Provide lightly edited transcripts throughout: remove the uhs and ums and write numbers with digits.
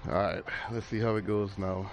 Alright, let's see how it goes now.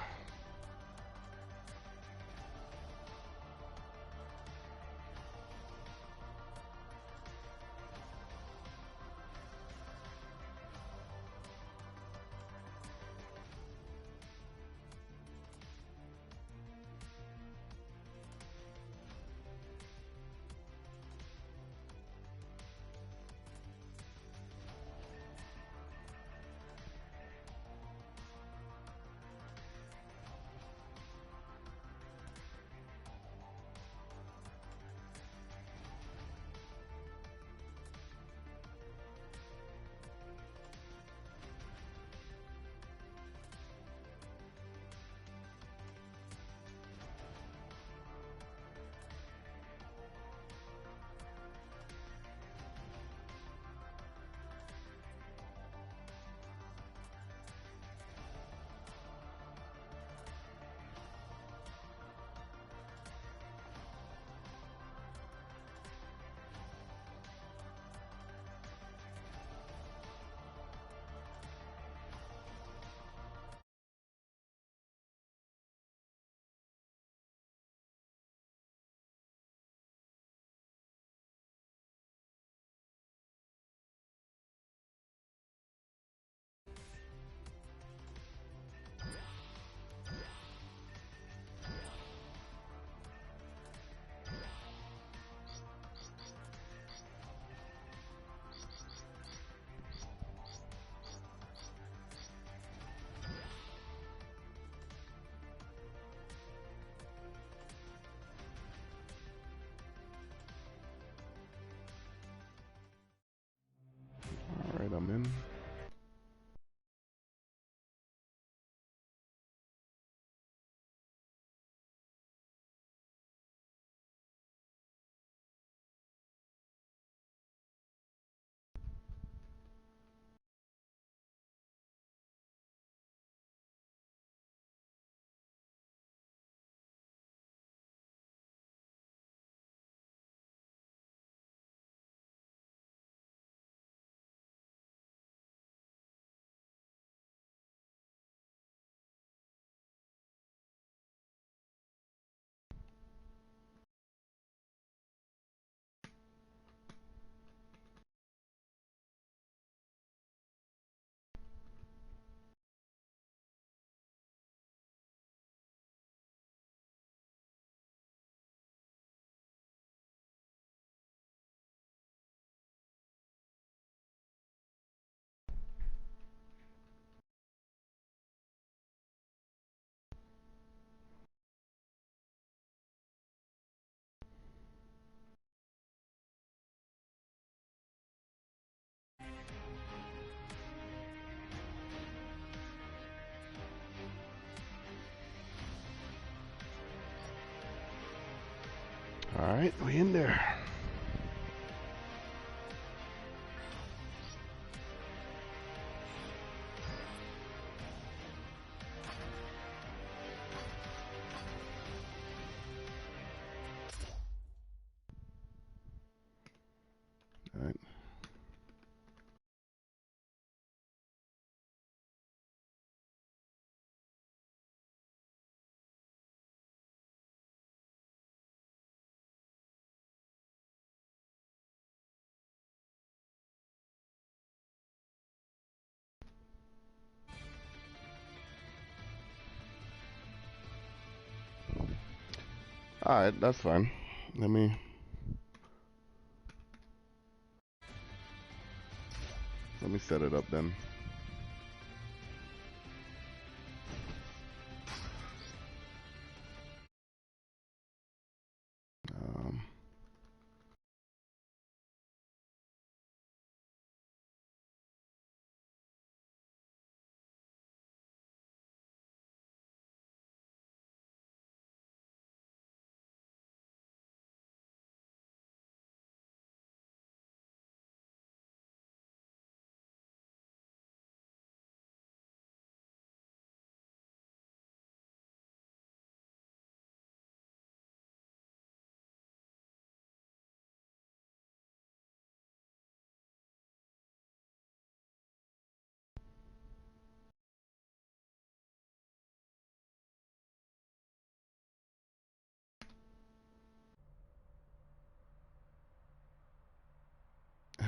Alright, I'm in. Alright, we in there. Alright. Alright, that's fine. Let me set it up then. Um,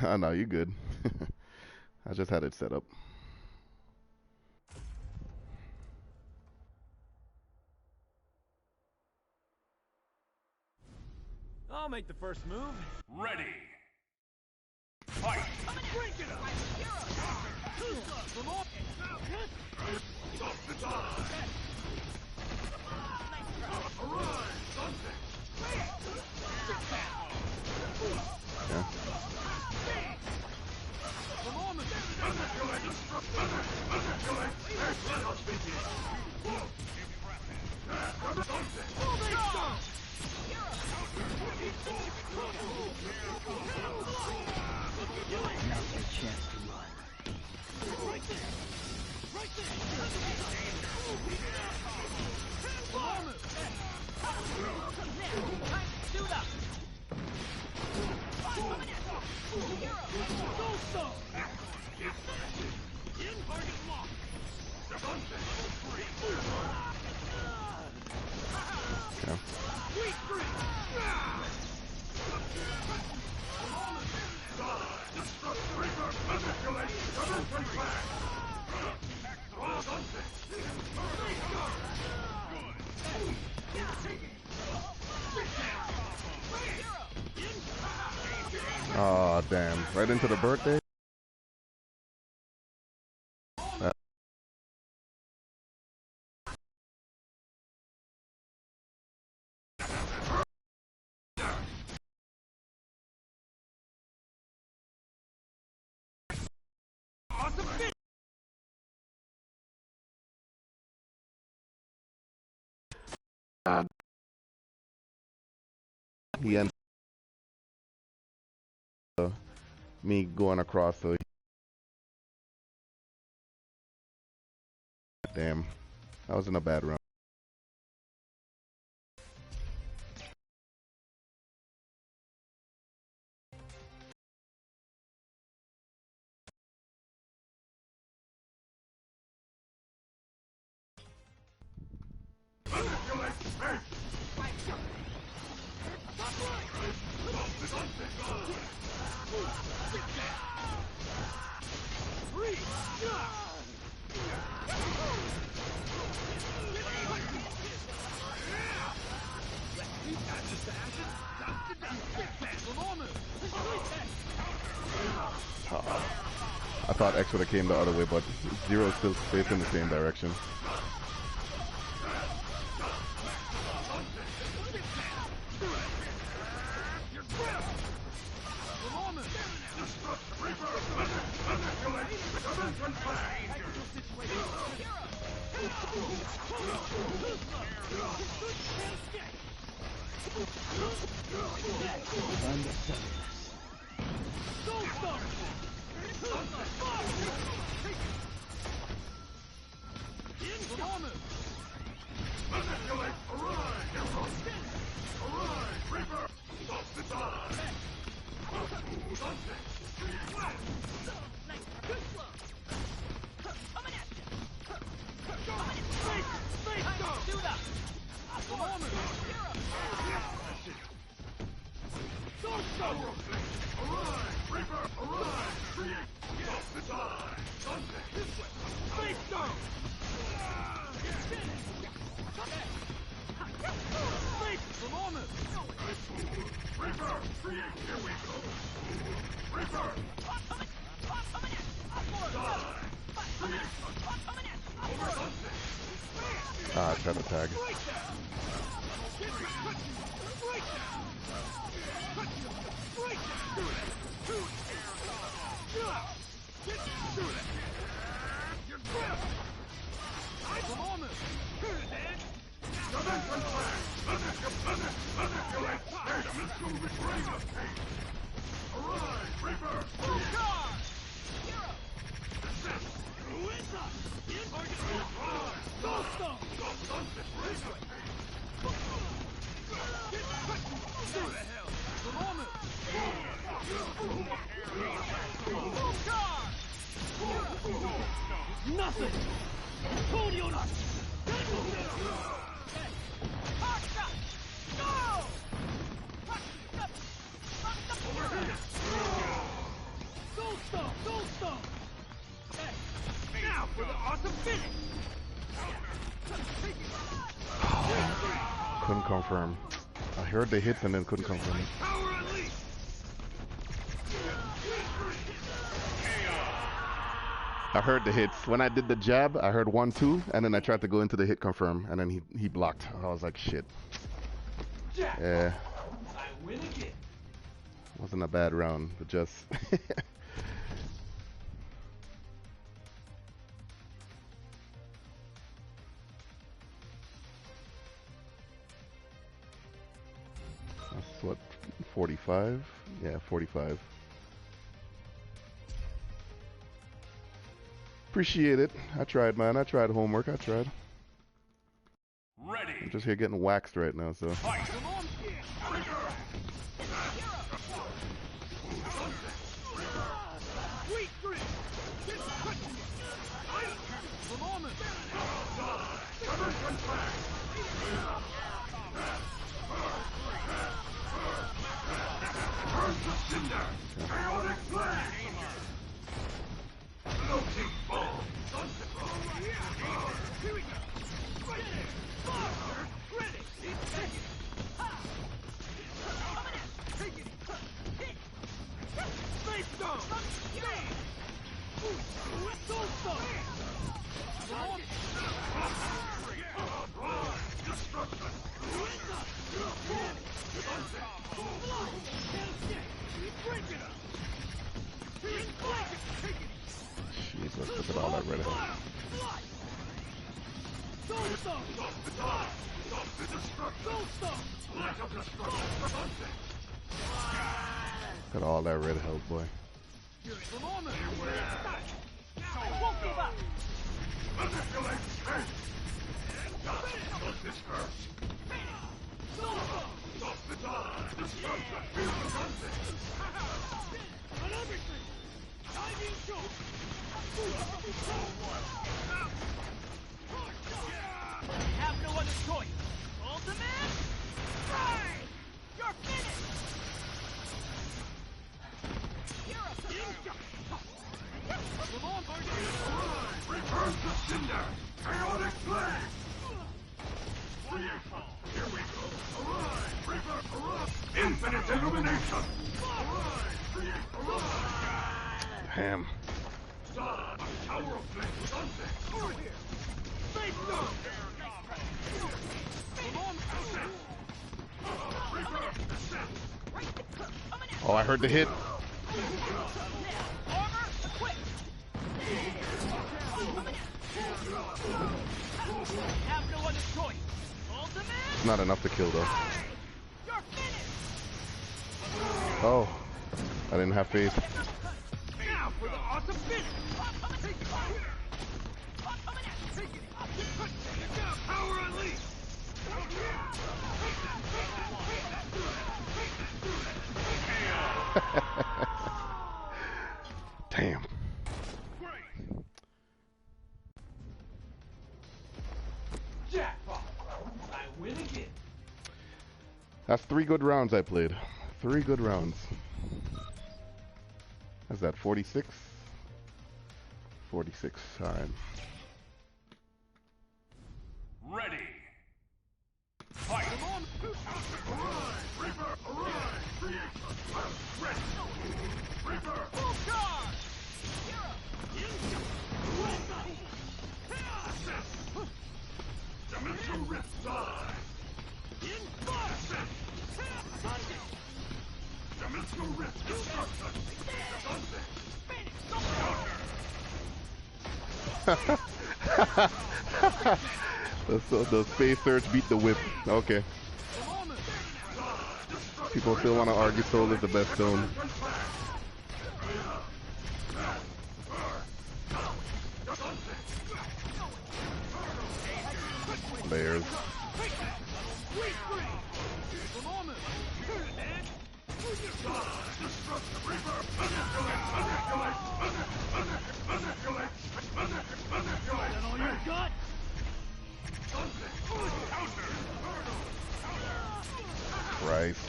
Oh, no, you good. I just had it set up. I'll make the first move. Ready. Fight. Break it up. Yeah. Now's your chance to run. Oh, damn. Right into the birthday? He ended me going across, so damn. I was in a bad run. I thought X would have came the other way, but Zero's still facing the same direction. Ah, I tried to tag. couldn't confirm. I heard the hits and then couldn't confirm. I heard the hits. When I did the jab, I heard 1, 2, and then I tried to go into the hit confirm, and then he blocked. I was like, shit. Yeah. I win again. Wasn't a bad round, but just... That's what, 45? Yeah, 45. Appreciate it. I tried, man. I tried homework. I tried. Ready. I'm just here getting waxed right now, so. Fight. Jesus, look at all that red health. Look at all that red health, boy. Have no other choice. Ultimate strike. You're finished. Return to cinder. Chaotic flame. Here we go. Arise. Reaper, infinite illumination. Damn. Tower of flame. Sunset. Over here. Oh, I heard the hit. Have no other choice. Ultimate. It's not enough to kill, though. Oh, I didn't have faith. Now for the awesome finish. Power unleashed. Damn. Jackpot. I win again. That's 3 good rounds I played. 3 good rounds. What's that, 46? 46, alright. Ready. Fight. Reaper, arise. Ready. Reaper. Full charge. Dimension rift die. Dimensional rift destruction. The space surge beat the whip. Okay. People still want to argue Soul is the best stone. Layers. Christ.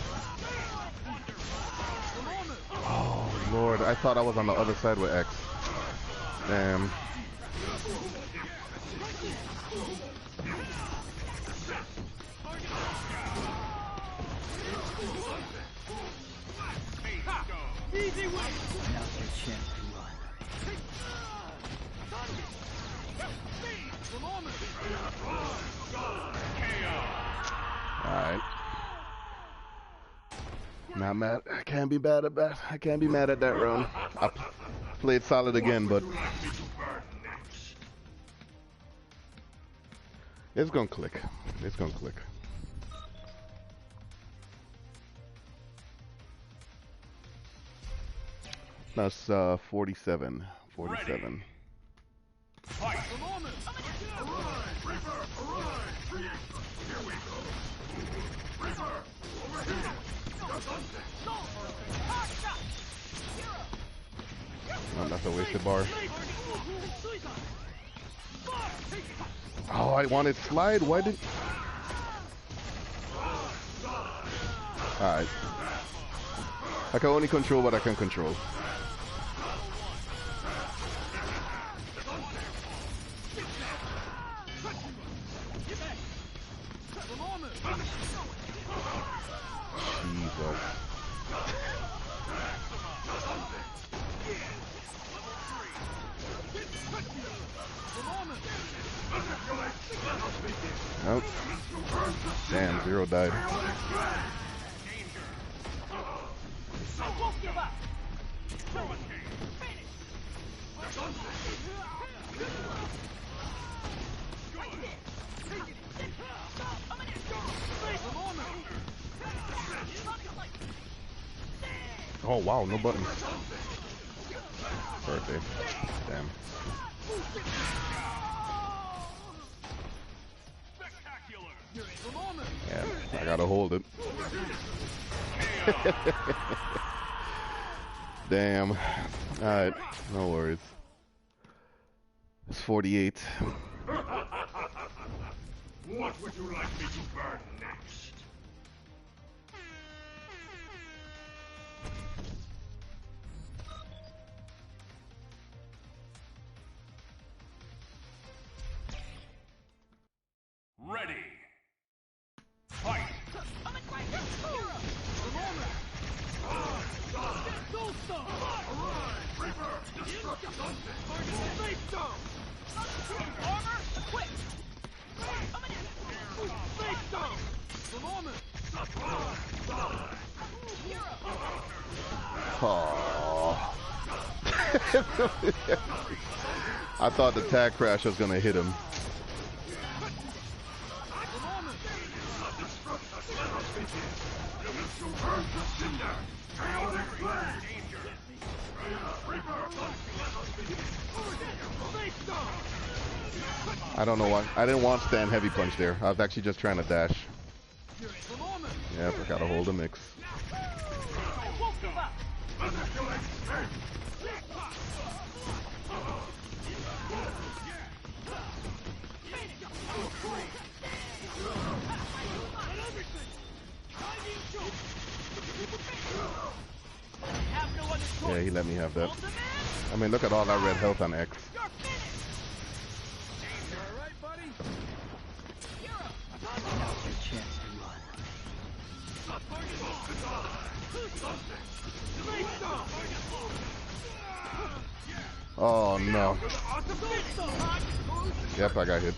Oh, Lord. I thought I was on the other side with X. Damn. Not mad. I can't be bad at that. I can't be mad at that round. I played solid again, but it's gonna click. It's gonna click. That's 47. 47. Fight! Reaper, arrive! Here we go! Reaper, over here! Oh, that's a wasted bar. Oh, I wanted slide. Why did... Alright. I can only control what I can control. Jesus. Nope. Damn, Zero died. Oh wow, no buttons. Birthday. Damn. Yeah, I gotta hold it. Damn. Alright, no worries. It's 48. What would you like me to burn next? Ready! Fight! Oh. I thought the tag crash was gonna hit him. I don't know why. I didn't want stand heavy punch there. I was actually just trying to dash. Yep, I gotta hold the mix. Yeah, he let me have that. I mean, look at all that red health on X. Now's your chance to run. Oh no. Yep, I got hit.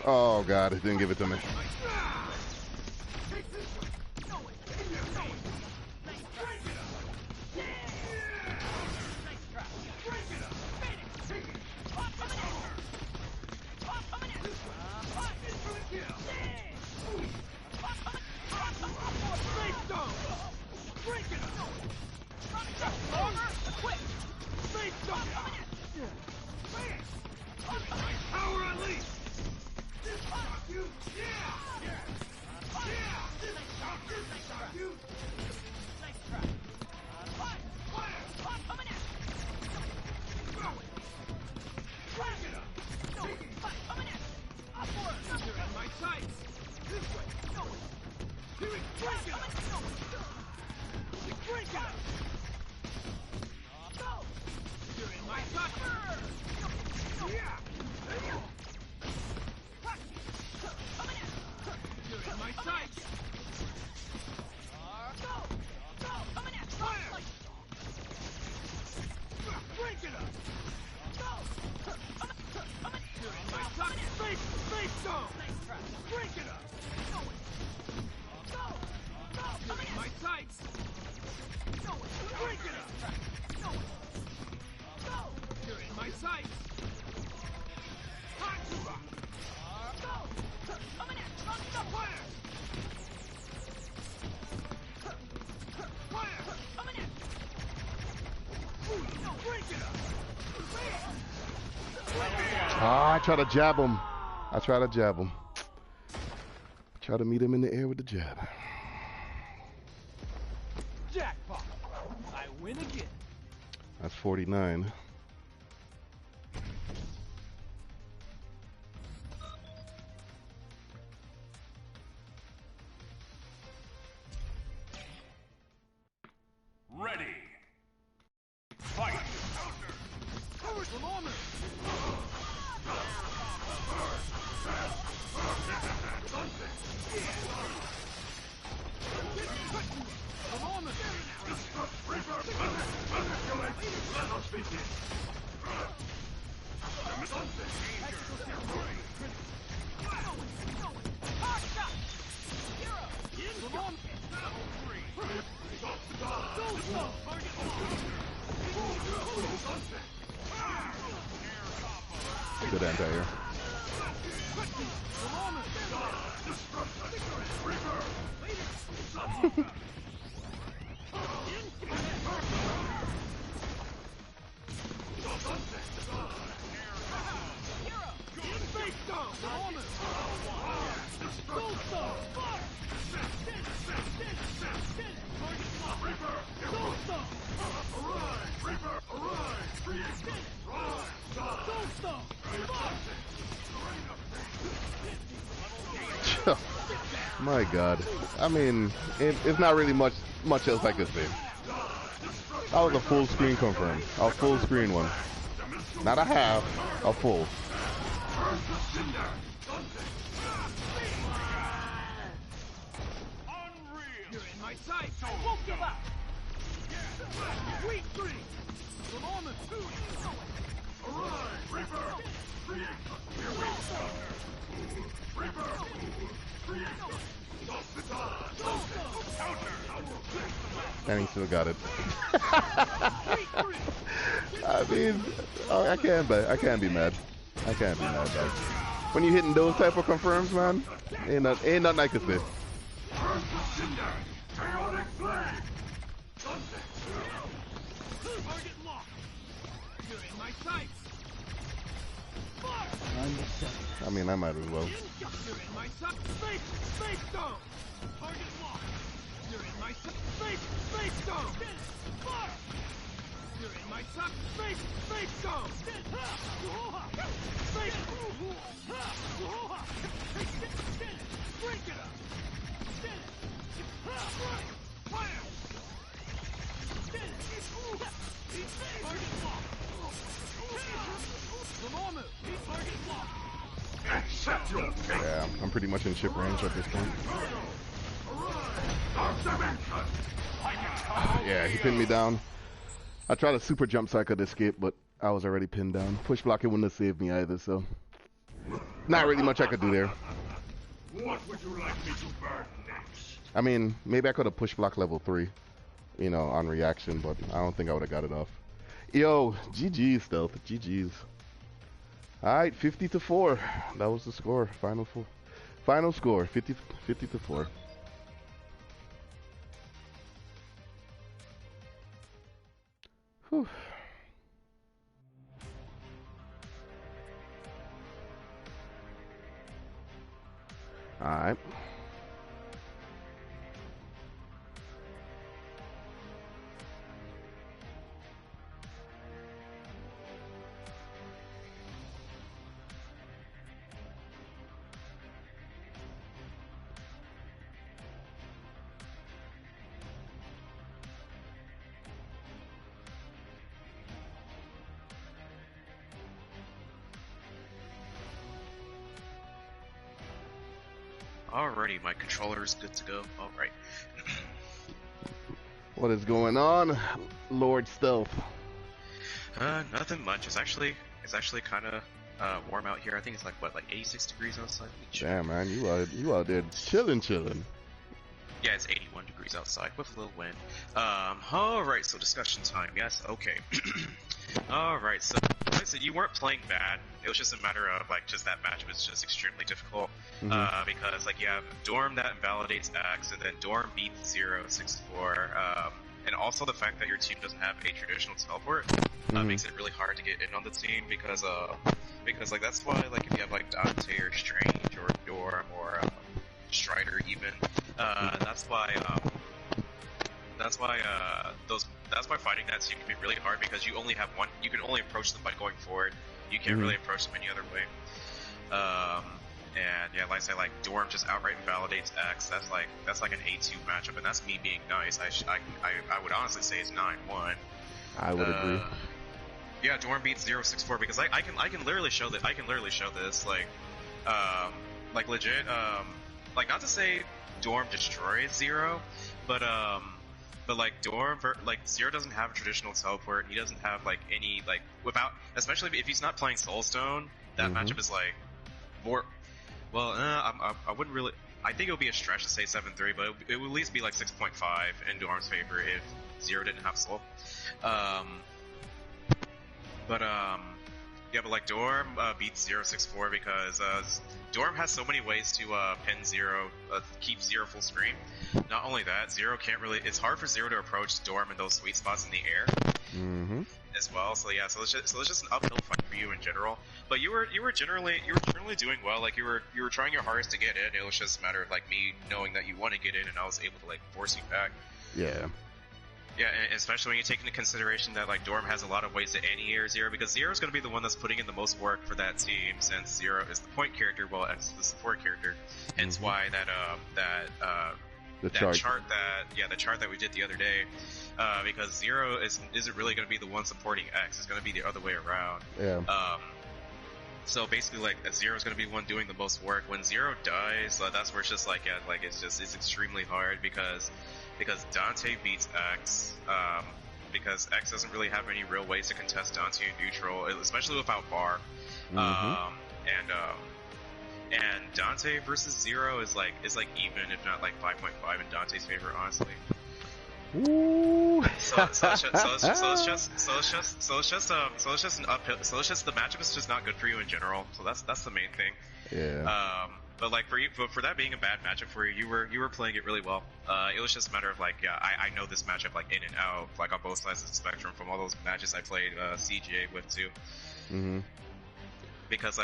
Oh god, it didn't give it to me. sights. Go! Coming in! Stop! Fire! Fire! Coming in! Break it up! Ah, I try to jab him. Try to meet him in the air with the jab. Jackpot! I win again. That's 49. Ready. Fight. Courage from armor! Good anti-air. My God. I mean, it's not really much else I could say. That was a full screen confirm. A full screen one. Not a half, a full. You're in my sights! I won't give up! Sweet three! From armor two! Arise, Reaper! And he still got it. I mean, I can't be mad. I can't be mad, dog. When you hitting those type of confirms, man, ain't nothing I can say. Target locked! You're in my sights! I mean, I might as well. You're in my sights! Space stone! Target locked! You're in my sights! Space stone! Fire! You're in my sights! Space stone! Space! Break it up! Fire! Target locked! Target locked! Accept your fate! Yeah, I'm pretty much in ship range at this point. Yeah, he pinned me down. I tried a super jump so I could escape, but I was already pinned down. Push block, it wouldn't have saved me either, so not really much I could do there. What would you like me to burn next? I mean, maybe I could have push block level 3, you know, on reaction, but I don't think I would have got it off. Yo, GG's, Stealth. GG's. Alright, 50-4. That was the score. Final score, 50-4. Whew. Alright. Alrighty, my controller is good to go. Alright. What is going on, Lord Stealth? Nothing much. It's actually kind of warm out here. I think it's like what, like 86 degrees outside. Damn, man, you out there chilling. Yeah, it's 81 degrees outside with a little wind. Alright, so discussion time. Yes, okay. Alright, so I said, you weren't playing bad. It was just a matter of like just that match was just extremely difficult because like you have Dorm that invalidates X, and then Dorm beats 064, and also the fact that your team doesn't have a traditional teleport makes it really hard to get in on the team because like that's why like if you have like Dante or Strange or Dorm or Strider even, that's why fighting that team can be really hard because you only have one. You can only approach them by going forward. You can't really approach them any other way. And yeah, like I say, like Dorm just outright invalidates X. That's like an 8-2 matchup, and that's me being nice. I would honestly say it's 9-1. I would agree. Yeah, Dorm beats 064 because I can literally show that. I can literally show this like legit. Like not to say Dorm destroys Zero, but like Dorm, like Zero doesn't have a traditional teleport. He doesn't have like any like without, especially if he's not playing Soulstone. That matchup is like more. Well, I wouldn't really. I think it would be a stretch to say 7-3, but it would at least be like 6.5 in Dorm's favor if Zero didn't have Soul. Yeah, but like Dorm beats 064 because Dorm has so many ways to pin Zero, keep Zero full screen. Not only that, Zero can't really. It's hard for Zero to approach Dorm in those sweet spots in the air as well. So yeah, so it's just an uphill fight for you in general. But you were generally doing well. Like you were trying your hardest to get in. It was just a matter of like me knowing that you want to get in, and I was able to like force you back. Yeah. Yeah, and especially when you take into consideration that like Dorm has a lot of ways to anti-air Zero, because Zero is going to be the one that's putting in the most work for that team, since Zero is the point character, while X is the support character. Hence why the chart that we did the other day, because Zero isn't really going to be the one supporting X. It's going to be the other way around. Yeah. So basically, like Zero is going to be the one doing the most work. When Zero dies, that's where it's just like it's extremely hard because Dante beats X, because X doesn't really have any real ways to contest Dante in neutral, especially without bar. And Dante versus Zero is like even, if not like 5.5 in Dante's favor, honestly. Ooh. So it's just an uphill. So it's just the matchup is just not good for you in general. So that's the main thing. Yeah. But like for that being a bad matchup for you, you were playing it really well. It was just a matter of like, yeah, I know this matchup like in and out, like on both sides of the spectrum from all those matches I played CGA with too. Because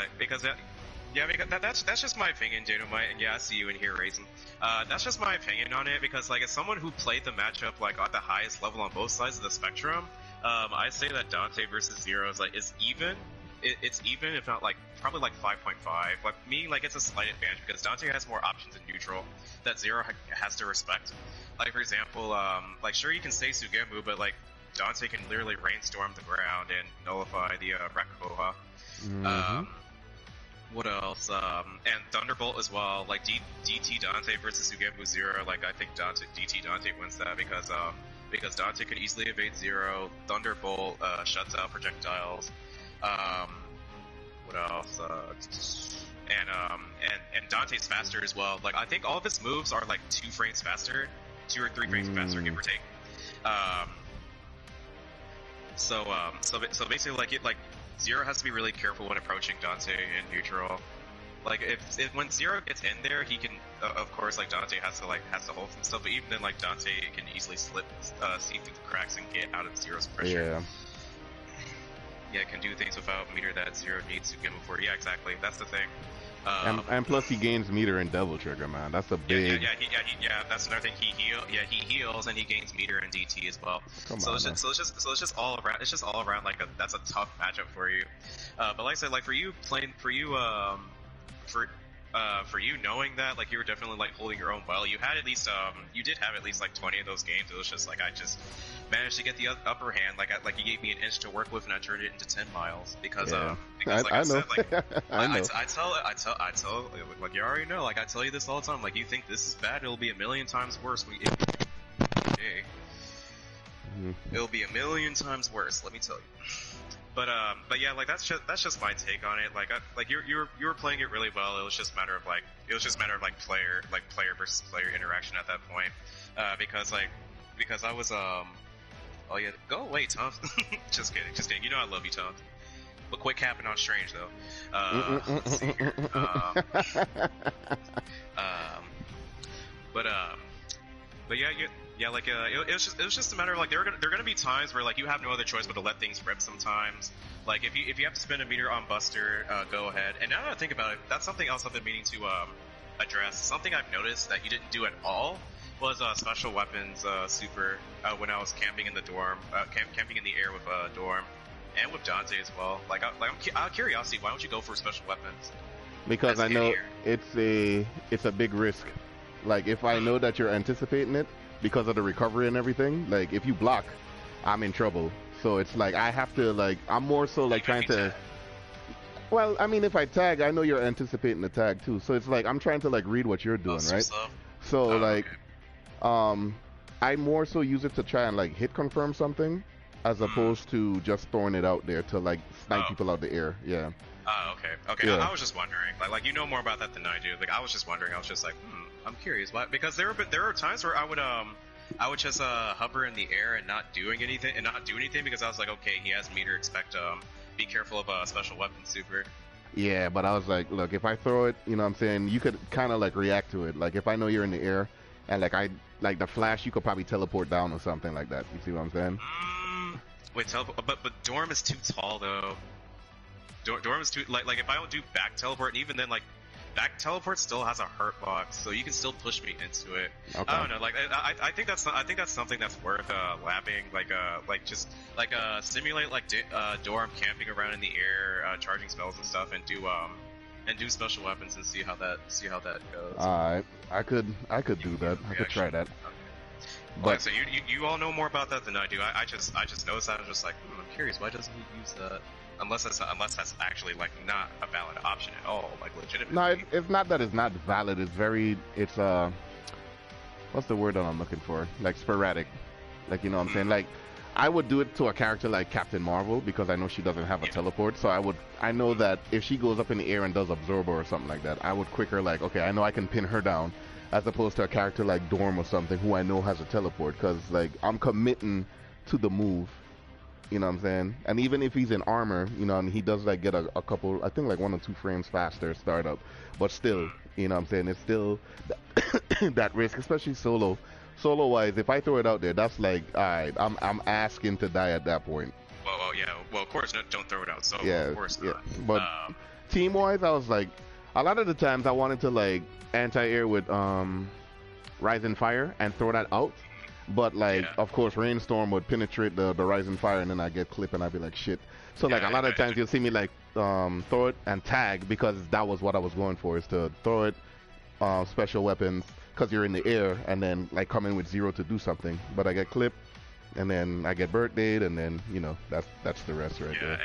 that's just my opinion, Dynamite, and yeah, I see you in here, Raisin. That's just my opinion on it, because like as someone who played the matchup like at the highest level on both sides of the spectrum, I say that Dante versus Zero is even. It's even, if not like probably like 5.5. Like me, like it's a slight advantage because Dante has more options in neutral that Zero has to respect. Like for example, like sure you can say Sugemu, but like Dante can literally rainstorm the ground and nullify the Rakugoha. What else? And Thunderbolt as well. Like DT Dante versus Sugemu Zero. Like I think DT Dante wins that because Dante can easily evade Zero. Thunderbolt shuts out projectiles. What else? And Dante's faster as well. Like I think all of his moves are like 2 frames faster, 2 or 3 frames faster, give or take. So basically, like Zero has to be really careful when approaching Dante in neutral. Like if when Zero gets in there, he can of course like Dante has to hold himself. But even then, like Dante can easily see through the cracks and get out of Zero's pressure. Yeah, can do things without meter that Zero needs to get before. Yeah, exactly. That's the thing. And plus he gains meter and Devil Trigger, man. That's a big. Yeah. That's another thing. He heals and he gains meter and DT as well. It's just all around. It's just all around like that's a tough matchup for you. But like I said, like for you knowing that, like you were definitely like holding your own well. You had at least you did have at least like 20 of those games. It was just like I just managed to get the upper hand. Like you gave me an inch to work with, and I turned it into 10 miles because like I said, like I tell like you already know. Like I tell you this all the time. Like you think this is bad, it'll be a million times worse. It'll be a million times worse. Let me tell you. But yeah, like that's just my take on it. Like you were playing it really well. It was just a matter of like player versus player interaction at that point. Because I was oh yeah, go away, Tom. just kidding. You know I love you, Tom. But quit capping on Strange though. Let's see here. But yeah, like it was just a matter of like there are gonna be times where like you have no other choice but to let things rip sometimes. Like if you have to spend a meter on Buster, go ahead. And now that I think about it, that's something else I've been meaning to address. Something I've noticed that you didn't do at all was special weapons super when I was camping in the dorm, camping in the air with Dorm. And with Dante as well. Like out of curiosity, why don't you go for special weapons? Because I know it's a big risk. Like if I know that you're anticipating it because of the recovery and everything, like if you block, I'm in trouble. So it's like I have to like I'm more so like trying to. Well, I mean, if I tag, I know you're anticipating the tag too. So it's like I'm trying to like read what you're doing, right? So like, okay. I more so use it to try and like hit confirm something. As opposed to just throwing it out there to like snipe people out the air, yeah. Oh, okay. Yeah. I was just wondering, like you know more about that than I do. Like I was just wondering. I was just like, I'm curious, why? Because there are times where I would just hover in the air and not do anything because I was like, okay, he has meter, expect be careful of special weapon super. Yeah, but I was like, look, if I throw it, you know what I'm saying, you could kind of like react to it. Like if I know you're in the air and like the flash, you could probably teleport down or something like that. You see what I'm saying? Wait, but Dorm is too tall though. Dorm is too like if I don't do back teleport, and even then like back teleport still has a hurt box, so you can still push me into it. Okay. I don't know, like I think that's something that's worth lapping, like just simulate like Dorm camping around in the air, charging spells and stuff, and do special weapons and see how that goes. Alright, I could do that. I could try that. But like, so you all know more about that than I do. I just noticed that. I'm just like, I'm curious. Why doesn't he use that? Unless that's actually like not a valid option at all, like legitimately. No, it's not that it's not valid. It's what's the word that I'm looking for? Like sporadic. Like you know what I'm saying? Like I would do it to a character like Captain Marvel because I know she doesn't have a teleport. So I know that if she goes up in the air and does Absorber or something like that, I would quicker like, okay, I know I can pin her down. As opposed to a character like Dorm or something who I know has a teleport, because like I'm committing to the move, you know what I'm saying? And even if he's in armor, you know, and he does like get a couple, I think like 1 or 2 frames faster startup, but still, you know what I'm saying? It's still that risk, especially solo. Solo wise, if I throw it out there, that's like, alright, I'm asking to die at that point. Well, yeah. Well, of course, don't throw it out solo. Yeah, of course not. Yeah. But team wise, I was like, a lot of the times I wanted to like anti-air with Rising Fire and throw that out, but like of course Rainstorm would penetrate the Rising Fire and then I get clip and I'd be like shit. So like a lot of times you'll see me like throw it and tag because that was what I was going for, is to throw it special weapons because you're in the air and then like come in with 0 to do something, but I get clip and then I get birthdayed and then you know that's the rest right there.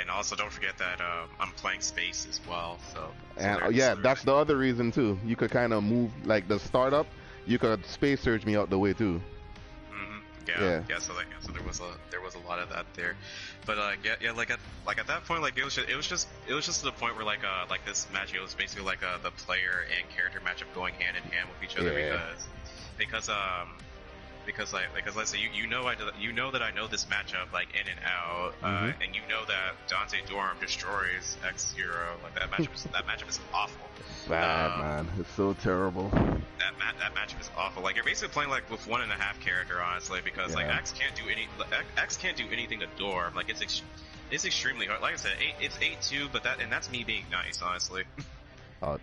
And also don't forget that I'm playing space as well, so and that's the other reason too. You could kind of move like the startup, you could space surge me out the way too. Yeah. So there was a lot of that there, but like at that point, like it was just to the point where like this match, it was basically like the player and character matchup going hand in hand with each other because let's say you know that I know this matchup like in and out, and you know that Dante Dorm destroys X0. Like that matchup is awful. Bad man, it's so terrible. That matchup is awful. Like you're basically playing like with 1.5 character, honestly, because like X can't do anything to Dorm. Like it's extremely hard. Like I said, it's 8-2, but that's me being nice, honestly.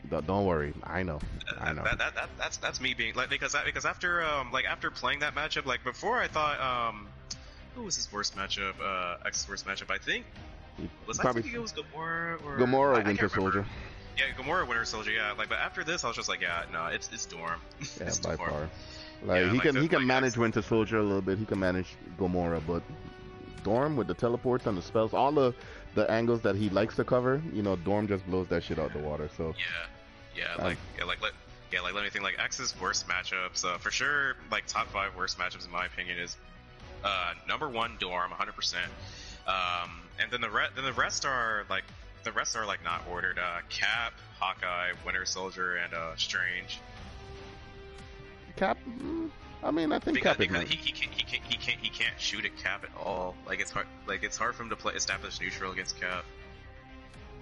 Don't worry, I know. That's me being like because after playing that matchup, like before I thought who was his worst matchup? X's worst matchup, I think. I thinking it was Gamora or Winter Soldier. Yeah, Gamora, Winter Soldier. Yeah, like but after this, I was just like, yeah, no, it's Dorm. Yeah, by far. Like he can manage Winter Soldier a little bit. He can manage Gamora, but Dorm with the teleports and the spells, all the angles that he likes to cover, you know, Dorm just blows that shit out the water. So let me think. Like X's worst matchups, for sure. Like top 5 worst matchups in my opinion is number 1 Dorm, 100%. And then the rest are like not ordered. Cap, Hawkeye, Winter Soldier, and Strange. Cap, I mean, I think because, Cap is because he can't shoot at Cap at all. Like it's hard for him to play establish neutral against Cap.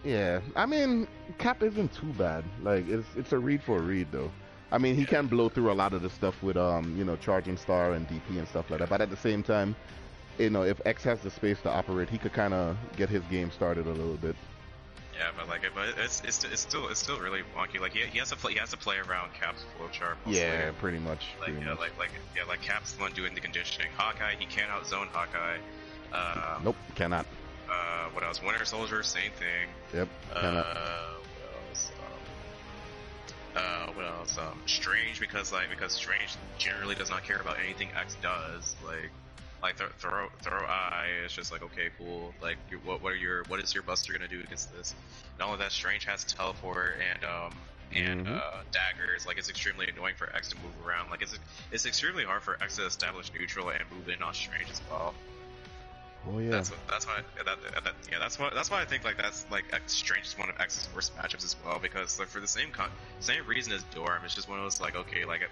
Yeah, I mean, Cap isn't too bad. Like it's a read for a read though. I mean, he can blow through a lot of the stuff with you know, charging star and DP and stuff like that. But at the same time, you know, if X has the space to operate, he could kind of get his game started a little bit. Yeah, but it's still really wonky. Like he has to play around Cap's flowchart. Yeah, pretty much. Like Cap's the one doing the conditioning. Hawkeye, he can't outzone Hawkeye. Nope, cannot. What else? Winter Soldier, same thing. Yep, cannot. What else? Strange, because Strange generally does not care about anything X does. Like throw eye. It's just like, okay, cool. Like what is your Buster gonna do against this? Not only that, Strange has teleport and daggers. Like it's extremely annoying for X to move around. Like it's extremely hard for X to establish neutral and move in on Strange as well. Oh yeah. That's why I think like that's like Strange is one of X's worst matchups as well, because like for the same reason as Dorm, it's just one of those like, okay, like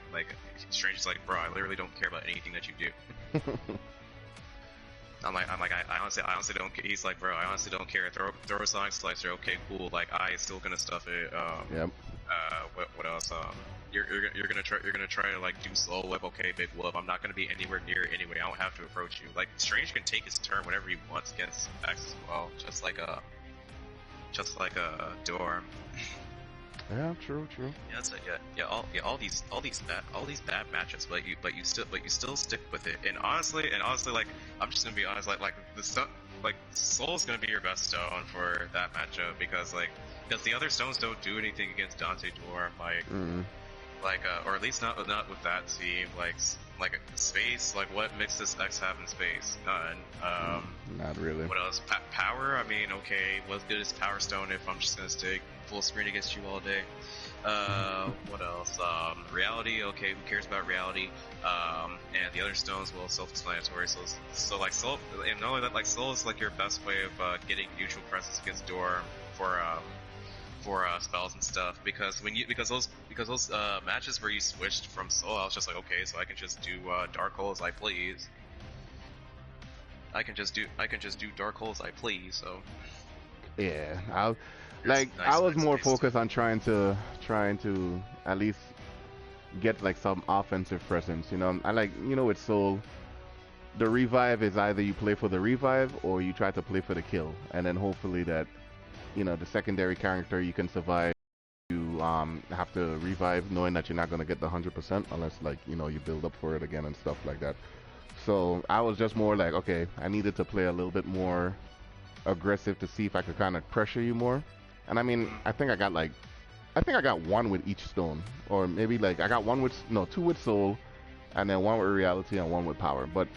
Strange is like, bro, I literally don't care about anything that you do. I honestly don't. He's like, bro, I honestly don't care. Throw a Sonic Slicer. Okay, cool. Like I is still gonna stuff it. Yep. What else? You're gonna try to like do slow whip. Okay, big whoop. I'm not gonna be anywhere near it anyway. I don't have to approach you. Like Strange can take his turn whenever he wants against X as well, just like a Dorm. Yeah, true. Yeah, it's like, all these bad matchups, but you still stick with it. And honestly, like I'm just gonna be honest, like the stuff, like Soul's gonna be your best stone for that matchup, because the other stones don't do anything against Dante Dorm, or at least not with that team. Like space, like what mix does X have in space? None. Not really. What else? Power. I mean, okay, what good is Power Stone if I'm just gonna stay full screen against you all day? What else? Reality. Okay, who cares about reality? And the other stones, well, self-explanatory. So like Soul, and not only that, like Soul is like your best way of getting neutral presence against Dorm for spells and stuff, because those matches where you switched from Soul, I was just like, okay, so I can just do Dark Hole as I please. I can just do Dark Hole as I please. So yeah, I was more focused on trying to at least get like some offensive presence. You know, I like, you know, with Soul, the revive is either you play for the revive or you try to play for the kill, and then hopefully that, you know, the secondary character you can survive. You have to revive knowing that you're not going to get the 100% unless, like, you know, you build up for it again and stuff like that. So I was just more like, okay, I needed to play a little bit more aggressive to see if I could kind of pressure you more. And I mean, I think I got one with each stone, or maybe like I got two with Soul, and then one with reality and one with power. But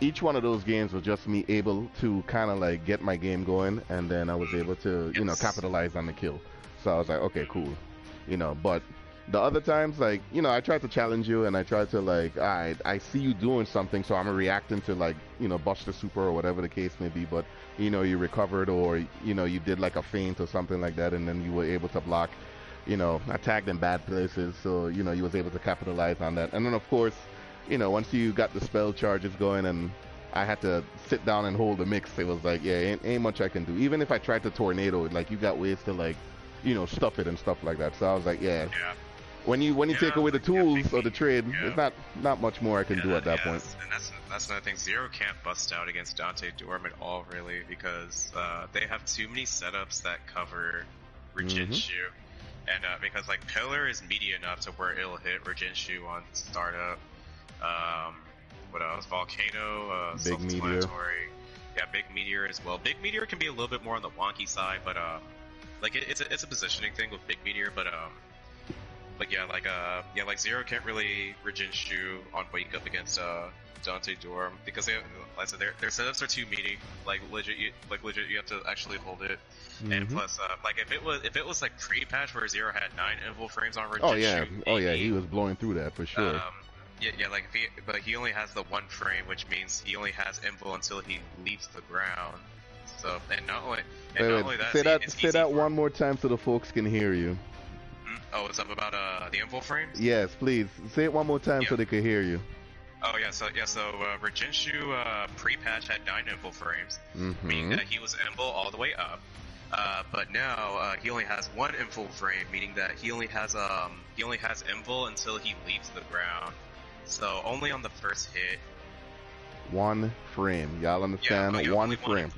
each one of those games was just me able to kind of like get my game going, and then I was able to, you know, capitalize on the kill. So I was like, okay, cool, you know. But the other times, like, you know, I tried to challenge you, and I tried to like, alright, I see you doing something, so I'm reacting to, like, you know, bust the super or whatever the case may be. But you know, you recovered, or you know, you did like a feint or something like that, and then you were able to block. You know, I tagged in bad places, so you know, you was able to capitalize on that. And then of course, you know, once you got the spell charges going and I had to sit down and hold the mix, it was like, yeah, ain't much I can do. Even if I tried to tornado it, like, you got ways to, like, you know, stuff it and stuff like that. So I was like, yeah. When you take away the tools or the trade, there's not much more I can do at that point. And that's another thing. Zero can't bust out against Dante Dorm at all, really, because they have too many setups that cover Reginshu. And because like Pillar is meaty enough to where it'll hit Reginshu on startup. What else? Volcano, Big Meteor. Yeah, Big Meteor as well. Big Meteor can be a little bit more on the wonky side, but like it's a positioning thing with Big Meteor, but like Zero can't really Reginshu on wake up against Dante Dorm, because their setups are too meaty. Like legit, you have to actually hold it. And plus, like if it was like pre-patch where Zero had 9 invul frames on Reginshu. Oh yeah, he was blowing through that for sure. Like but he only has the 1 frame, which means he only has invul until he leaves the ground. So not only that. Say that one more time so the folks can hear you. Oh, what's up about the invul frames? Yes, please say it one more time so they can hear you. Oh yeah, so Reginshu pre-patch had 9 info frames, meaning that he was info all the way up. But now he only has 1 info frame, meaning that he only has info until he leaves the ground. So only on the first hit. 1 frame. Y'all understand? Yeah, one frame.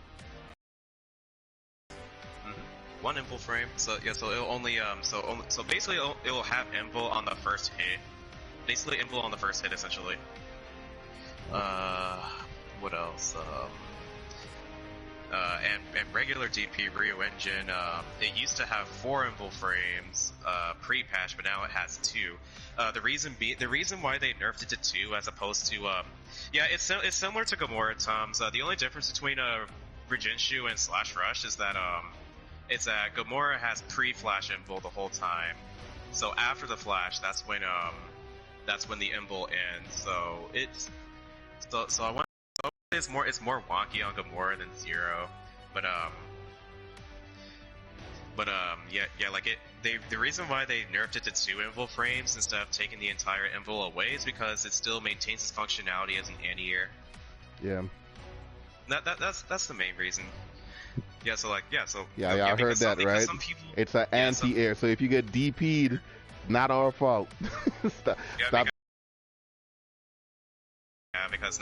One info frame. So yeah, so it'll only so basically it'll have info on the first hit. Basically info on the first hit, essentially. What else? And regular DP Rio Engine, it used to have 4 info frames pre-patch, but now it has 2. The reason why they nerfed it to 2 as opposed to yeah, it's similar to Gamora Toms. The only difference between Reginshu and Slash Rush is that it's that Gamora has pre-flash info the whole time. So after the flash, that's when the info ends. So it's so I want. It's more wonky on Gamora than Zero, but yeah, like the reason why they nerfed it to 2 info frames instead of taking the entire info away is because it still maintains its functionality as an anti-air. Yeah. That's the main reason. Yeah, so like yeah, I heard that, right? It's an anti-air, so if you get DP'd, not our fault. Stop. Because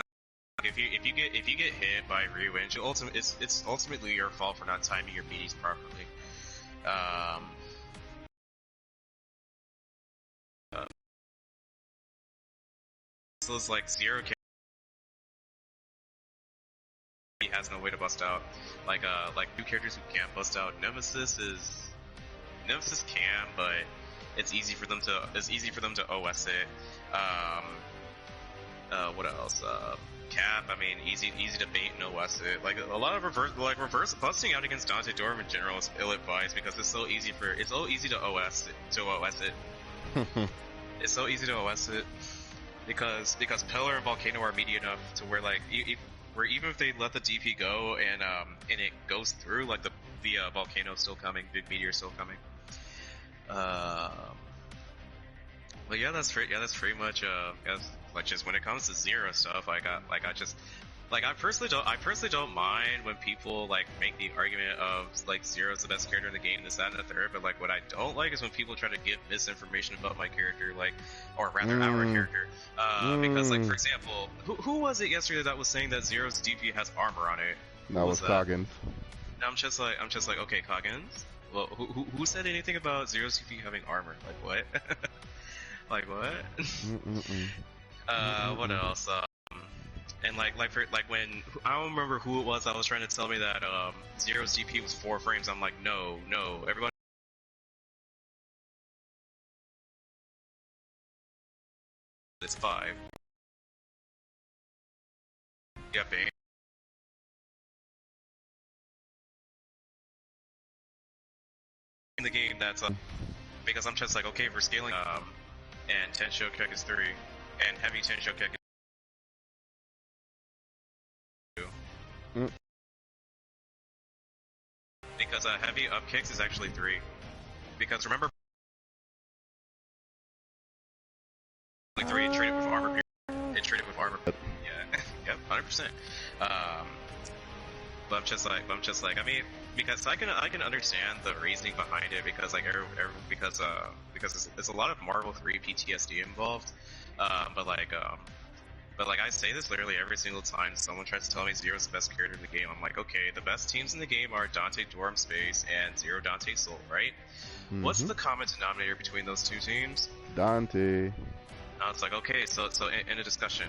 if you get hit by Rewinch, it's ultimately your fault for not timing your BDs properly. So it's like Zero he has no way to bust out. Like new characters who can't bust out. Nemesis can, but it's easy for them to OS it. What else? Cap, I mean, easy to bait and OS it. Like a lot of reverse busting out against Dante Dorm in general is ill-advised because it's so easy to OS it. It's so easy to OS it because Pillar and Volcano are meaty enough to where like where even if they let the DP go and it goes through, like the Volcano's still coming, Big Meteor's still coming. But yeah, that's pretty much like just when it comes to Zero stuff, I personally don't mind when people like make the argument of like Zero's the best character in the game, this, that, and the third. But like what I don't like is when people try to give misinformation about my character, like, or rather our character. Because like for example, who was it yesterday that was saying that Zero's DP has armor on it? That was Coggins. I'm just like, okay, Coggins. Well, who said anything about Zero's DP having armor? Like what? Like what? What else? And like when I don't remember who it was that was trying to tell me that Zero's DP was 4 frames. I'm like, no, everybody. It's 5. Yeah, Bane. In the game, that's because I'm just like, okay, if we're scaling and 10 show kick is 3, and heavy 10 show kick is 2. Because heavy up kicks is actually 3. Because remember, like 3, it traded with armor. It traded with armor. Yeah, yep, 100%. But I'm just like, I mean, because I can understand the reasoning behind it, because like because it's a lot of Marvel 3 PTSD involved. But like I say this literally every single time someone tries to tell me Zero's the best character in the game. I'm like, okay, the best teams in the game are Dante Dorm Space and Zero Dante Soul, right? What's the common denominator between those 2 teams? Dante. I was like, okay, so in a discussion.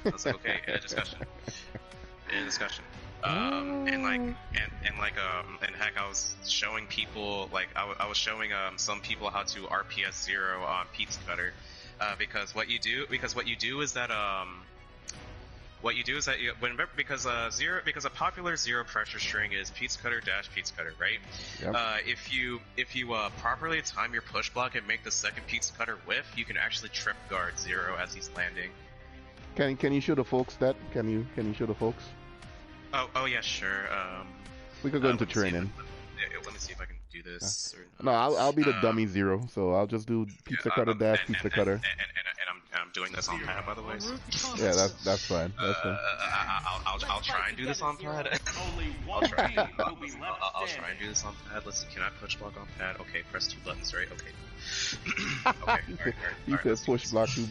I was like, okay, in a discussion. And heck, I was showing people, like, I was showing some people how to RPS Zero on Pizza Cutter, because what you do is that because a popular Zero pressure string is Pizza Cutter dash Pizza Cutter, right? Yep. If you properly time your push block and make the second Pizza Cutter whiff, you can actually trip guard Zero as he's landing. Can you show the folks that? Can you show the folks? Oh yeah, sure. We could go into training. Let me see if I can do this. No, I'll be the dummy Zero, so I'll just do Pizza Cutter dash Pizza Cutter. And I'm doing this on pad, by the way. So. Yeah, that's fine. That's fine. I'll try and do this on pad. Only I'll one try. team will be left I'll try standing. and do this on pad. Let's see. Can I push block on pad? Okay, press 2 buttons, right? Okay. Okay. He said push block 2.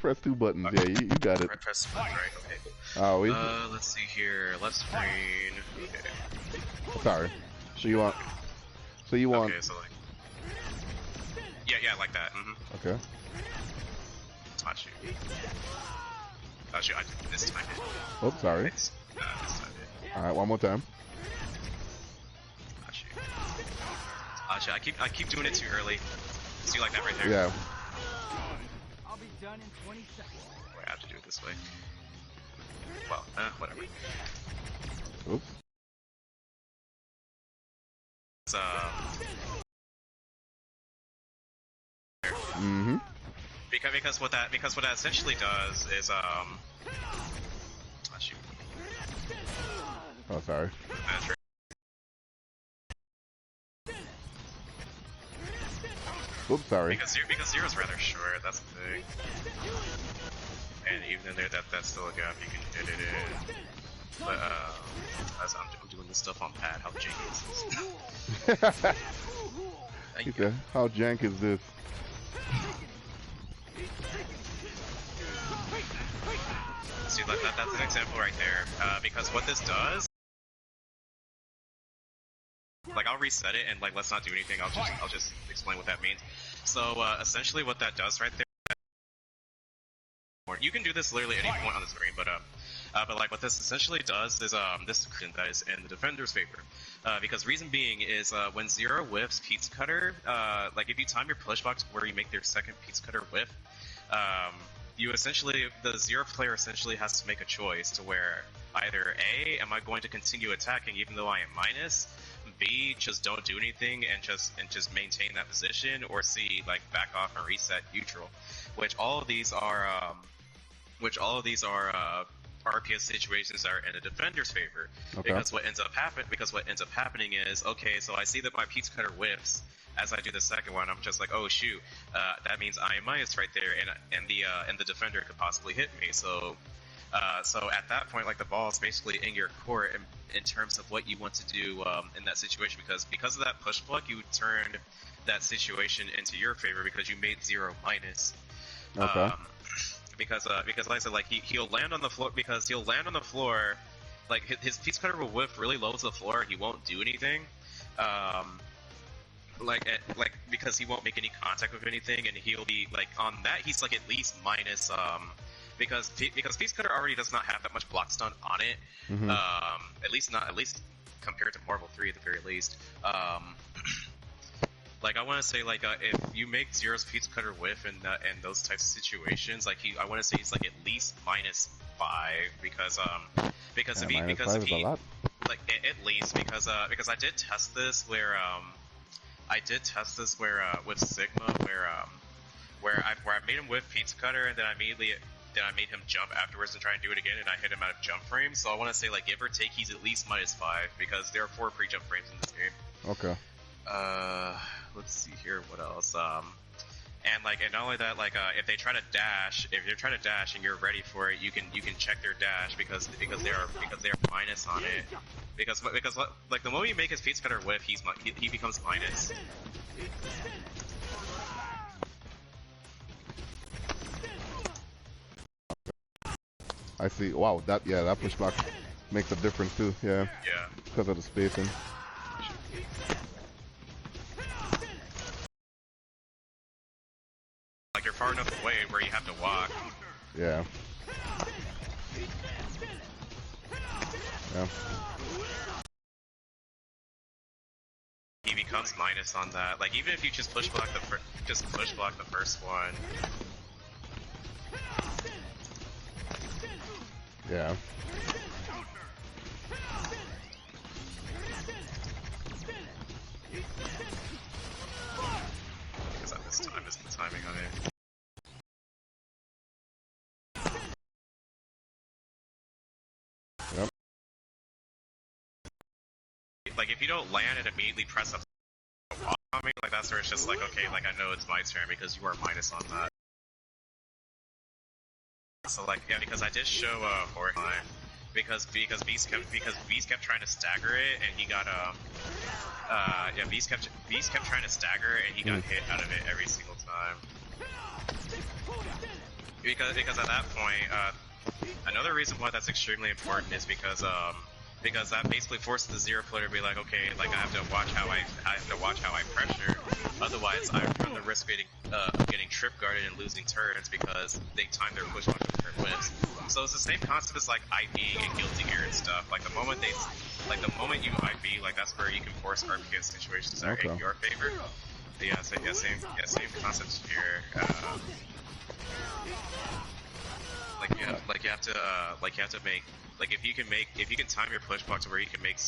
Press 2 buttons. Yeah, you got it. Press buttons, right? Okay. Oh, we. Let's see here. Left screen. Okay. Sorry. So you want? Okay, so like. Yeah, like that. Okay. Touch you. Touch you. I did this time. Oh, sorry. This time. All right, one more time. Touch you. Touch you. I keep doing it too early. See, like that right there. Yeah. I'll be done in 20 seconds. Wait, I have to do it this way. Well, whatever. Oops. It's, Mm-hmm. because what that essentially does is touch you. Oh, sorry. That's right. Oops, sorry. Because zero's rather short. That's the thing. And even in there, that's still a gap. You can hit it in. But as I'm doing this stuff on pad, how janky is this? He said, "How jank is this?" See, that's an example right there. Because what this does, like, I'll reset it and like let's not do anything. I'll just explain what that means. So essentially, what that does right there. You can do this literally at any point on the screen, but like what this essentially does is this that is in the defender's favor, because reason being is when zero whiffs pizza cutter, like if you time your push box where you make their second pizza cutter whiff, you essentially the zero player essentially has to make a choice to where either A, am I going to continue attacking even though I am minus, B, just don't do anything and just maintain that position, or C, like back off and reset neutral, which all of these are RPS situations are in a defender's favor. Okay. Because what ends up happening is, okay, so I see that my pizza cutter whiffs as I do the second one. I'm just like, oh shoot, that means I am minus right there, and the defender could possibly hit me. So at that point, like the ball is basically in your court in terms of what you want to do in that situation, because of that push block, you turned that situation into your favor because you made zero minus. Okay. Because like I said, like he'll land on the floor, like his pizza cutter will whiff really low to the floor and he won't do anything, because he won't make any contact with anything, and he'll be like on that he's like at least minus because pizza cutter already does not have that much block stun on it, Mm-hmm. at least compared to Marvel 3 at the very least. Like I want to say, like if you make Zero's pizza cutter whiff in those types of situations, like I want to say he's like at least -5 because if he like at least because I did test this where with Sigma where I made him whiff pizza cutter and then I made him jump afterwards and try and do it again, and I hit him out of jump frames. So I want to say, like, give or take, he's at least -5 because there are 4 pre-jump frames in this game. Okay. Let's see here, what else? And not only that, like, if you're trying to dash and you're ready for it, you can check their dash because they are minus on it. Because like the moment you make his pizza cutter whiff, he becomes minus. I see. Wow, that pushback makes a difference too. Yeah. Yeah. Because of the spacing. Like you're far enough away where you have to walk. Yeah. Yeah. He becomes minus on that. Like even if you just push block the first one. Yeah. Because I missed the timing on it. Yep. Like if you don't land and immediately press up on me, like that's where it's just like, okay, like I know it's my turn because you are minus on that. So like, yeah, because I did show Horseline because Beast kept trying to stagger it, and he got yeah, Beast kept trying to stagger it, and he got hit out of it every single time. Because at that point, another reason why that's extremely important is because that basically forces the zero player to be like, okay, like I have to watch how I pressure, otherwise I run the risk of getting trip guarded and losing turns because they time their push punch with turn whiffs. So it's the same concept as like IBing and Guilty Gear and stuff. Like the moment you IB, like that's where you can force RPS situations that are in your favor. Yeah, same concepts here. Like you have to make, like if you can time your push block to where you can make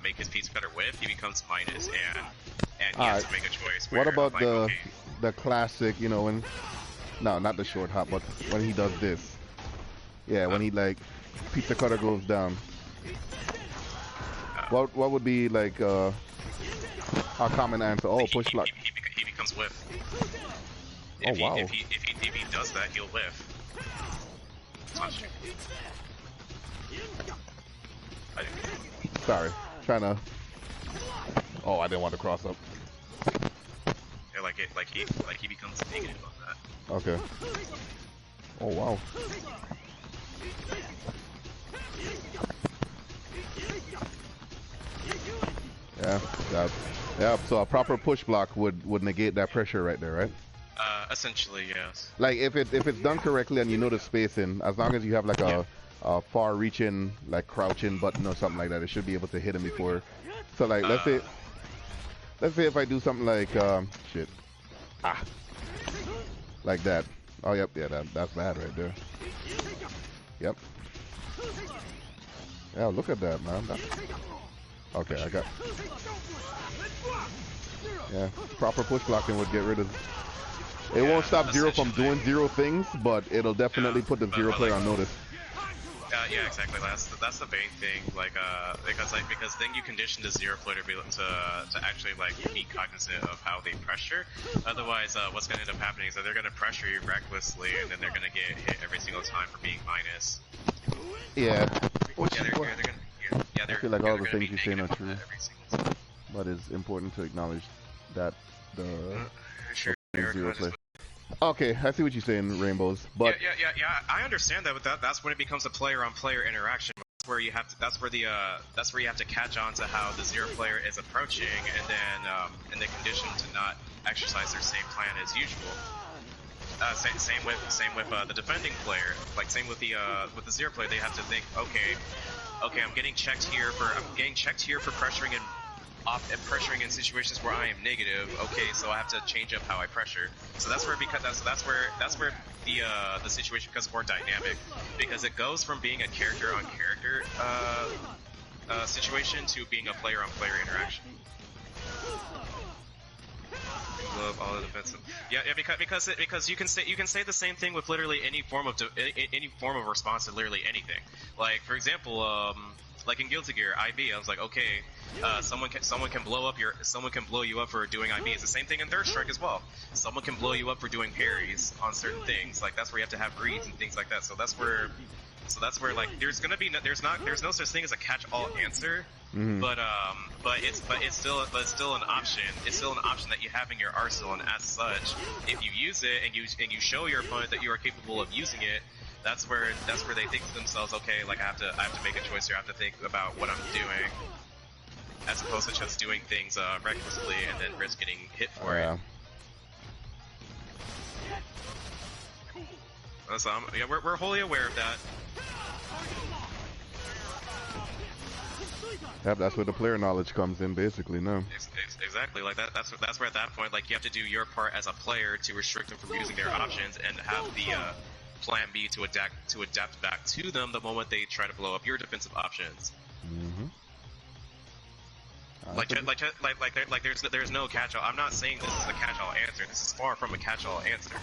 make his piece better with, he becomes minus, and he has to make a choice. What about like, the classic, you know, when not the short hop, but when he does this, yeah, when he like pizza cutter goes down. What would be like a common answer? Oh, push block. He becomes whiff. Wow. If he does that, he'll whiff. Sorry, trying to. Oh, I didn't want to cross up. Yeah, like he becomes negative on that. Okay. Oh wow. Yeah. So a proper push block would negate that pressure right there, right? Essentially, yes. Like if it's done correctly and you know the spacing, as long as you have like a far-reaching, like crouching button or something like that, it should be able to hit him before. So like let's say if I do something like like that. Oh yep, yeah, that's bad right there. Yep. Yeah, look at that, man. Okay, I got. Yeah, proper push blocking would get rid of. It won't stop Zero from doing Zero things, but it'll definitely put the Zero player on notice. Yeah, exactly. That's the main thing. Like, because then you condition the Zero player to be to actually like be cognizant of how they pressure. Otherwise, what's going to end up happening is that they're going to pressure you recklessly, and then they're going to get hit every single time for being minus. Yeah. I feel like all the things you're saying are true, but it's important to acknowledge that the Zero player. Okay, I see what you're saying, Rainbows. But yeah. I understand that, but that's when it becomes a player-on-player interaction. That's where you have to. That's where you have to catch on to how the Zero player is approaching, and then condition to not exercise their same plan as usual. Same with the defending player. Like same with the Zero player, they have to think, okay, I'm getting checked here for pressuring in situations where I am negative. Okay, so I have to change up how I pressure. So that's where the situation becomes more dynamic, because it goes from being a character on character situation to being a player on player interaction. Love all the defensive. Yeah, because you can say the same thing with literally any form of response to literally anything. Like for example, like in Guilty Gear, IB, I was like, okay, someone can blow you up for doing IB. It's the same thing in Third Strike as well. Someone can blow you up for doing parries on certain things. Like that's where you have to have reads and things like that. So that's where like there's no such thing as a catch-all answer. Mm-hmm. But it's still an option. It's still an option that you have in your arsenal, and as such, if you use it and you show your opponent that you are capable of using it, that's where they think to themselves, okay, like I have to make a choice here. I have to think about what I'm doing, as opposed to just doing things recklessly and then risk getting hit for it. So we're wholly aware of that. Yep, that's where the player knowledge comes in, basically. No. Exactly, like that. That's where at that point, like you have to do your part as a player to restrict them from using their options, and have the plan B to adapt back to them the moment they try to blow up your defensive options. Mm-hmm. There's no catch-all. I'm not saying this is a catch-all answer. This is far from a catch-all answer.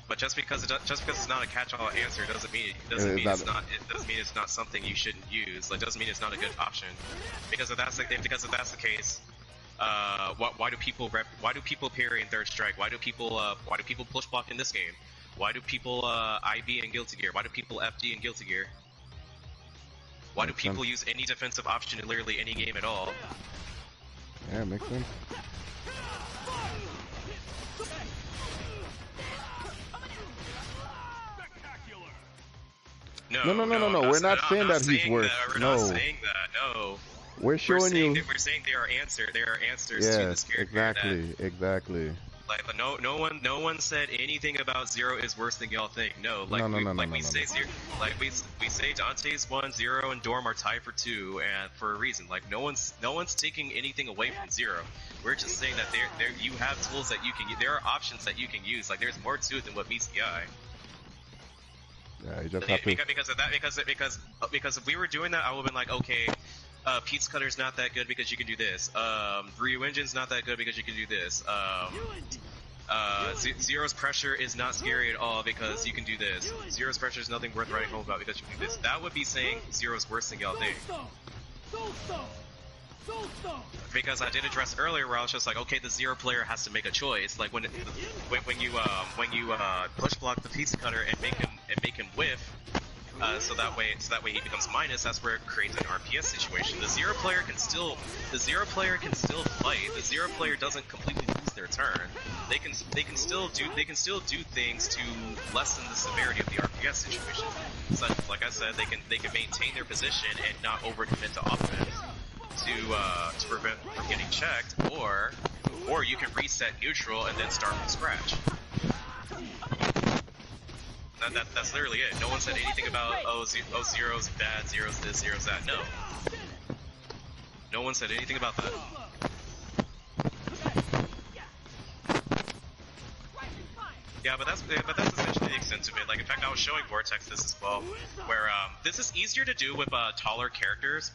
But just because it's not a catch-all answer doesn't mean it's not something you shouldn't use. Like doesn't mean it's not a good option. Because if that's the case, Why do people parry in third strike? Why do people push block in this game? Why do people IB in Guilty Gear? Why do people FD in Guilty Gear? Why do people use any defensive option in literally any game at all? Yeah, makes sense. No, We're not saying that he's worse. We're not saying that. No. We're showing you. We're saying there are answers to this character. Exactly. Like no one said anything about Zero is worse than y'all think. No, we say Zero, we say Dante's 1, Zero, and Dorm are tied for 2, and for a reason. Like no one's taking anything away from Zero. We're just saying that you have tools that you can. There are options that you can use. Like there's more to it than what meets the eye. Yeah, you just have to. Because of that, because if we were doing that, I would have been like, okay, Pizza Cutter's not that good because you can do this. Ryu Engine's not that good because you can do this. Zero's Pressure is not scary at all because you can do this. Zero's Pressure is nothing worth writing home about because you can do this. That would be saying Zero's worse than y'all think. Because I did address earlier where I was just like, okay, the Zero player has to make a choice. Like when you push block the Pizza Cutter and make him whiff, so that way he becomes minus. That's where it creates an RPS situation. The Zero player can still fight. The Zero player doesn't completely lose their turn. They can still do things to lessen the severity of the RPS situation. So, like I said, they can maintain their position and not overcommit to offense to prevent from getting checked, or you can reset neutral and then start from scratch. That's literally it. No one said anything about Zero's bad, Zero's this, Zero's that. No one said anything about that. Yeah, but that's essentially the extent of it. Like, in fact, I was showing Vortex this as well, where this is easier to do with taller characters.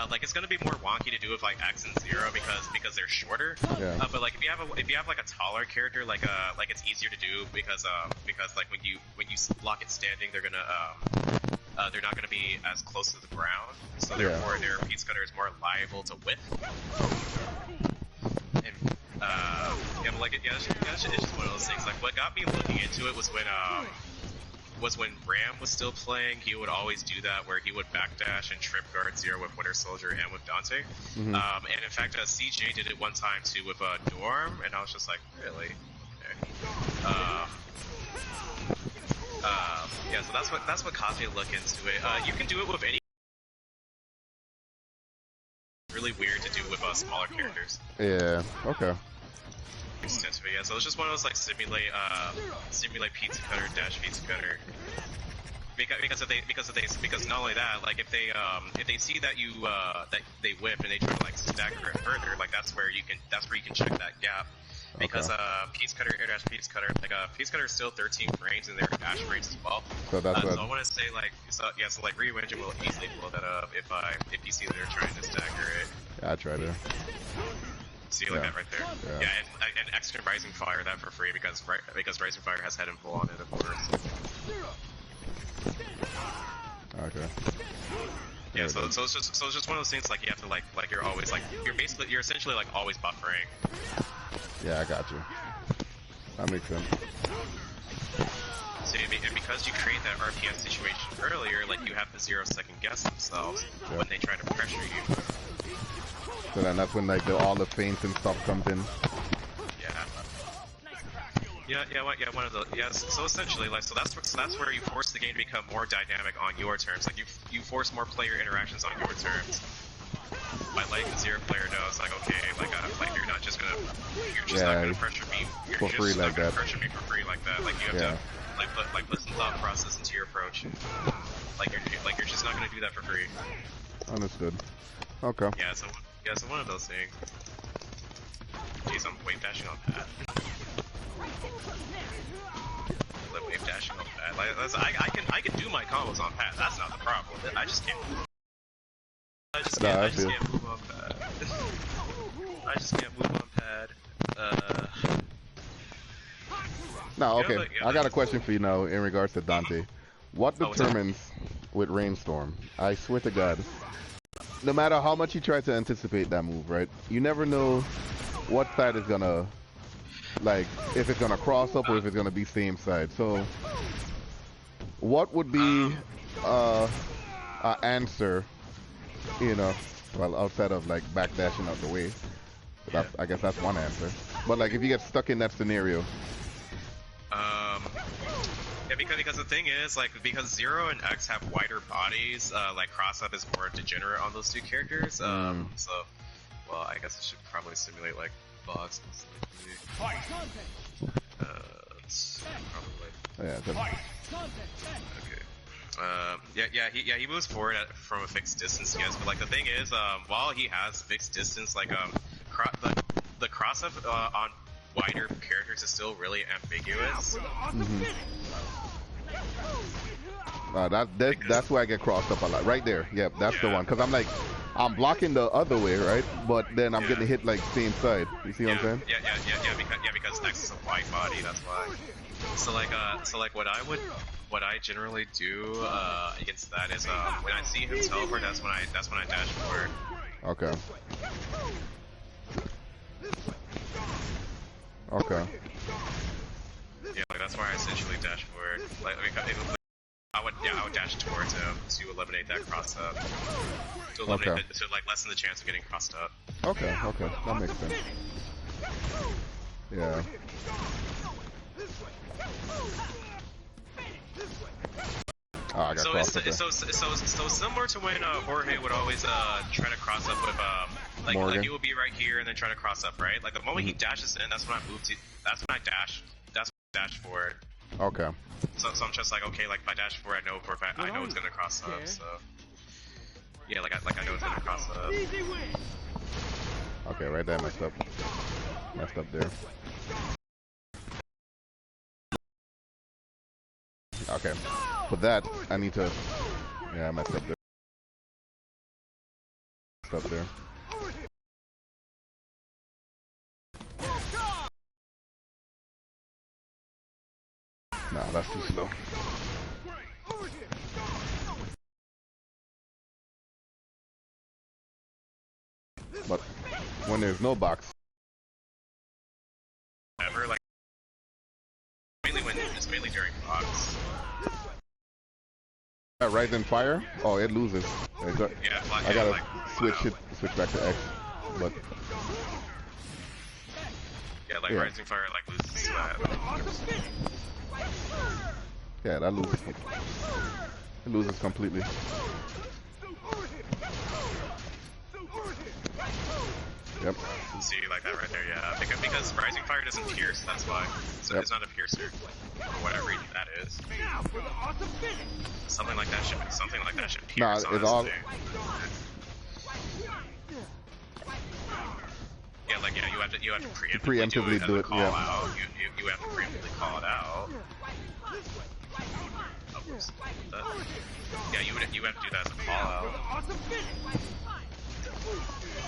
Like, it's gonna be more wonky to do with like X and Zero because they're shorter. Yeah. But like if you have like a taller character, like it's easier to do because like when you block it standing, they're not gonna be as close to the ground. So therefore, their Pizza Cutter is more liable to whiff. And yeah, but like it's just one of those things. Like what got me looking into it was when Ram was still playing. He would always do that, where he would backdash and trip guard Zero with Winter Soldier and with Dante. Mm-hmm. And in fact, CJ did it one time too with Dorm, and I was just like, really? Okay. Yeah, so that's what caused me to look into it. You can do it with any. Really weird to do with smaller characters. Yeah. Okay. Yeah, so it's just one of those like simulate Pizza Cutter dash Pizza Cutter. Because not only that, like if they see that you that they whip and they try to like stagger it further, like that's where you can check that gap. Because Pizza Cutter, air dash Pizza Cutter, like Pizza Cutter is still 13 frames and their dash frames as well. So that's so I want to say like so like Ryu Engine will easily blow that up if you see they're trying to stagger it. Yeah, I try to. See like that right there. Yeah, and Extra Rising Fire that for free because Rising Fire has head and pull on it, of course. Okay. Yeah, so it's just one of those things like you have to like you're always like you're essentially like always buffering. Yeah, I got you. That makes sense. So and because you create that RPS situation earlier, like you have the Zero second guess themselves when they try to pressure you. So then that's when like all the feints and stuff comes in. Yeah, one of those. Yes. So essentially, like, so that's where you force the game to become more dynamic on your terms. Like you force more player interactions on your terms. By letting the Zero player know, it's like okay, like you're not just gonna not gonna pressure me for free like that. Pressure me for free like that. Like you have to put some thought process into your approach. Like you're just not gonna do that for free. Understood. Okay. Yeah. So one of those things. Jeez, I'm wave dashing on pad. Wave dashing on pad. Like I can do my combos on pad. That's not the problem. I just can't. I just can't move on pad. I just can't move on pad. No, okay. I got a question for you now in regards to Dante. What determines with Rainstorm? I swear to God. no matter how much you try to anticipate that move, right? You never know what side is gonna, like, if it's gonna cross up or if it's gonna be same side. So, what would be an answer, you know, well, outside of like backdashing out the way? That's, I guess that's one answer. But like, if you get stuck in that scenario. Yeah, because the thing is, like, because Zero and X have wider bodies, like, cross-up is more degenerate on those two characters, so, well, I guess it should probably simulate, like, box, most likely. Probably. Okay. He moves forward from a fixed distance, yes, but, like, the thing is, while he has fixed distance, like, the cross-up, on wider characters is still really ambiguous. That's where I get crossed up a lot. Right there. Yep, that's the one. Because I'm like, I'm blocking the other way, right? But then I'm getting hit like same side. You see what I'm saying? Because X is a wide body, that's why. So like what I generally do against that is when I see him teleport, that's when I dash forward. Okay. Okay. Yeah, like that's why I essentially dash forward. Like I would dash towards him to eliminate that cross up. To eliminate to like lessen the chance of getting crossed up. Okay, that makes sense. Yeah. Oh, I got crossed up there. So similar to when Jorge would always try to cross up with like he would be right here and then try to cross up, right? Like the moment he dashes in, that's when I move to. That's when I dash. That's when I dash forward. Okay. So I'm just like, okay, like if I dash forward, I know for a fact I know it's gonna cross up. So yeah, like I know it's gonna cross up. Okay, right there, messed up there. Okay. For that, I need to. Yeah, I messed up there. Messed up there. Nah, that's too slow. But when there's no box. Ever like mainly during box. Rising fire? Oh, it loses. I gotta switch back to X. But yeah, like Rising Fire like loses that. Yeah, that loses. It loses completely. Yep. See, like that right there, yeah. Because Rising Fire doesn't pierce, that's why. So it's not a piercer. For whatever reason that is. Something like that should pierce. Nah, it's all. Yeah, like you have to preemptively do it. Yeah. You have to preemptively call it out. Yeah, you have to do that as a call out.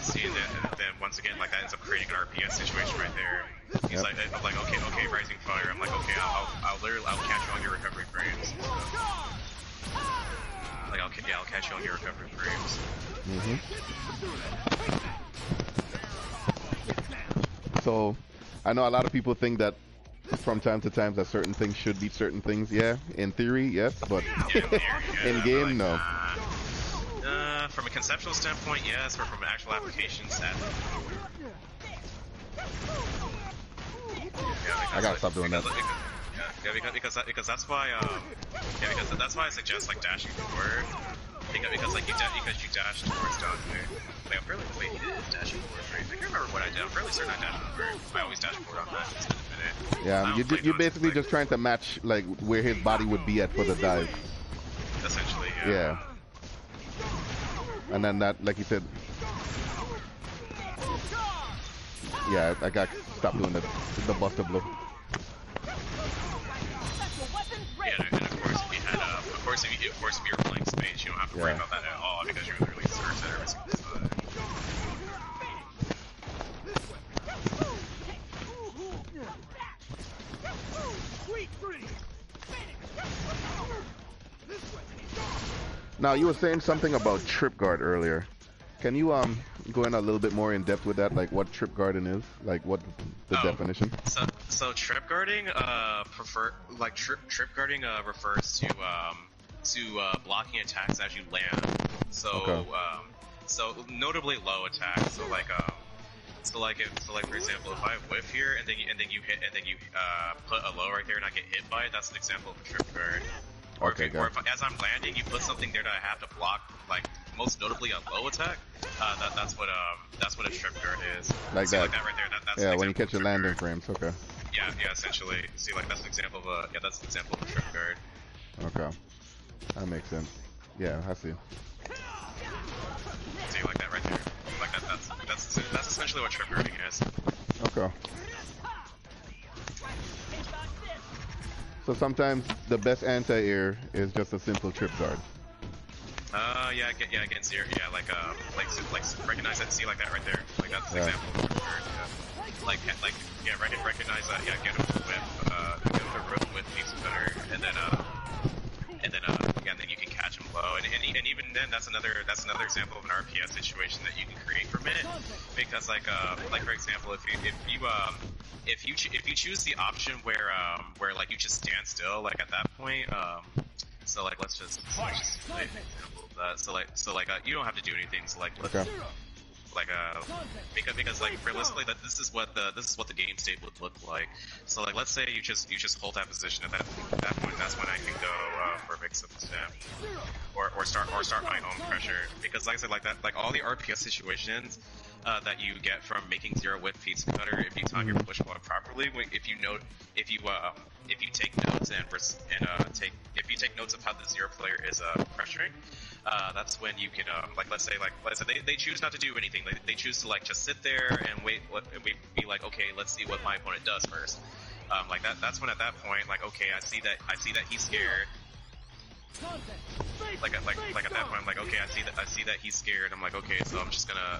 See, and then once again, like that ends up creating an RPS situation right there. He's like, I'm like, okay, Rising Fire. I'm like, okay, I'll catch you on your recovery frames. Like, I'll catch you on your recovery frames. So, I know a lot of people think that from time to time that certain things should beat certain things. Yeah, in theory, yes, but in game, no. From a conceptual standpoint, yes, but from an actual application standpoint. I gotta stop doing that. Because that's why that's why I suggest like dashing forward. Because you dash towards Dante. Like I'm fairly dashing forward, right? I can't remember what I did. I'm fairly certain I dashed forward. I always dash forward on that instead of minute. Yeah, you're basically just trying to match like where his body would be at for the dive. Essentially, yeah. And then that, like you said, yeah, I got stop doing the buster blow. Yeah, and of course, if you're playing space, you don't have to worry about that at all because you're literally searched at every single side. Now, you were saying something about trip guard earlier. Can you go in a little bit more in depth with that, like what trip guarding is, like what the definition? So trip guarding trip guarding refers to blocking attacks as you land. So Okay. So notably low attacks. So like for example, if I whiff here and then you put a low right there and I get hit by it, that's an example of a trip guard. Or Okay, if as I'm landing, you put something there that I have to block, like most notably a low attack. That's what a trip guard is. Like See, that. like that right there. That's Yeah, an when you example catch of your trip landing guard. frames. Okay. Yeah, essentially. See, like that's an example of a trip guard. Okay. That makes sense. Yeah, I see. See, like that right there. Like that's essentially what trip guarding is. Okay. So sometimes the best anti-air is just a simple trip guard. Against zero, like recognize that, see like that right there, like that's an example of a trip guard, recognize that, get him with pizza cutter, and then then you can catch him low, and even then that's another example of an RPS situation that you can create from it, because like for example, if you choose the option where like you just stand still, like at that point, so like let's just play that. So like you don't have to do anything. So like Okay. Because like realistically, that this is what the game state would look like. So like let's say you just hold that position at that point. That's when I can go for a mix-up step or start my own pressure. Because like I said, like all the RPS situations that you get from making zero with pizza cutter, if you time your push block properly, if you take notes if you take notes of how the zero player is pressuring, that's when you can let's say they choose not to do anything. They choose to like just sit there and wait and we be like, okay, let's see what my opponent does first. Like that's when at that point, like, okay, I see that he's scared. Like at that point, I'm like, okay, I see that he's scared. I'm like, okay, so I'm just gonna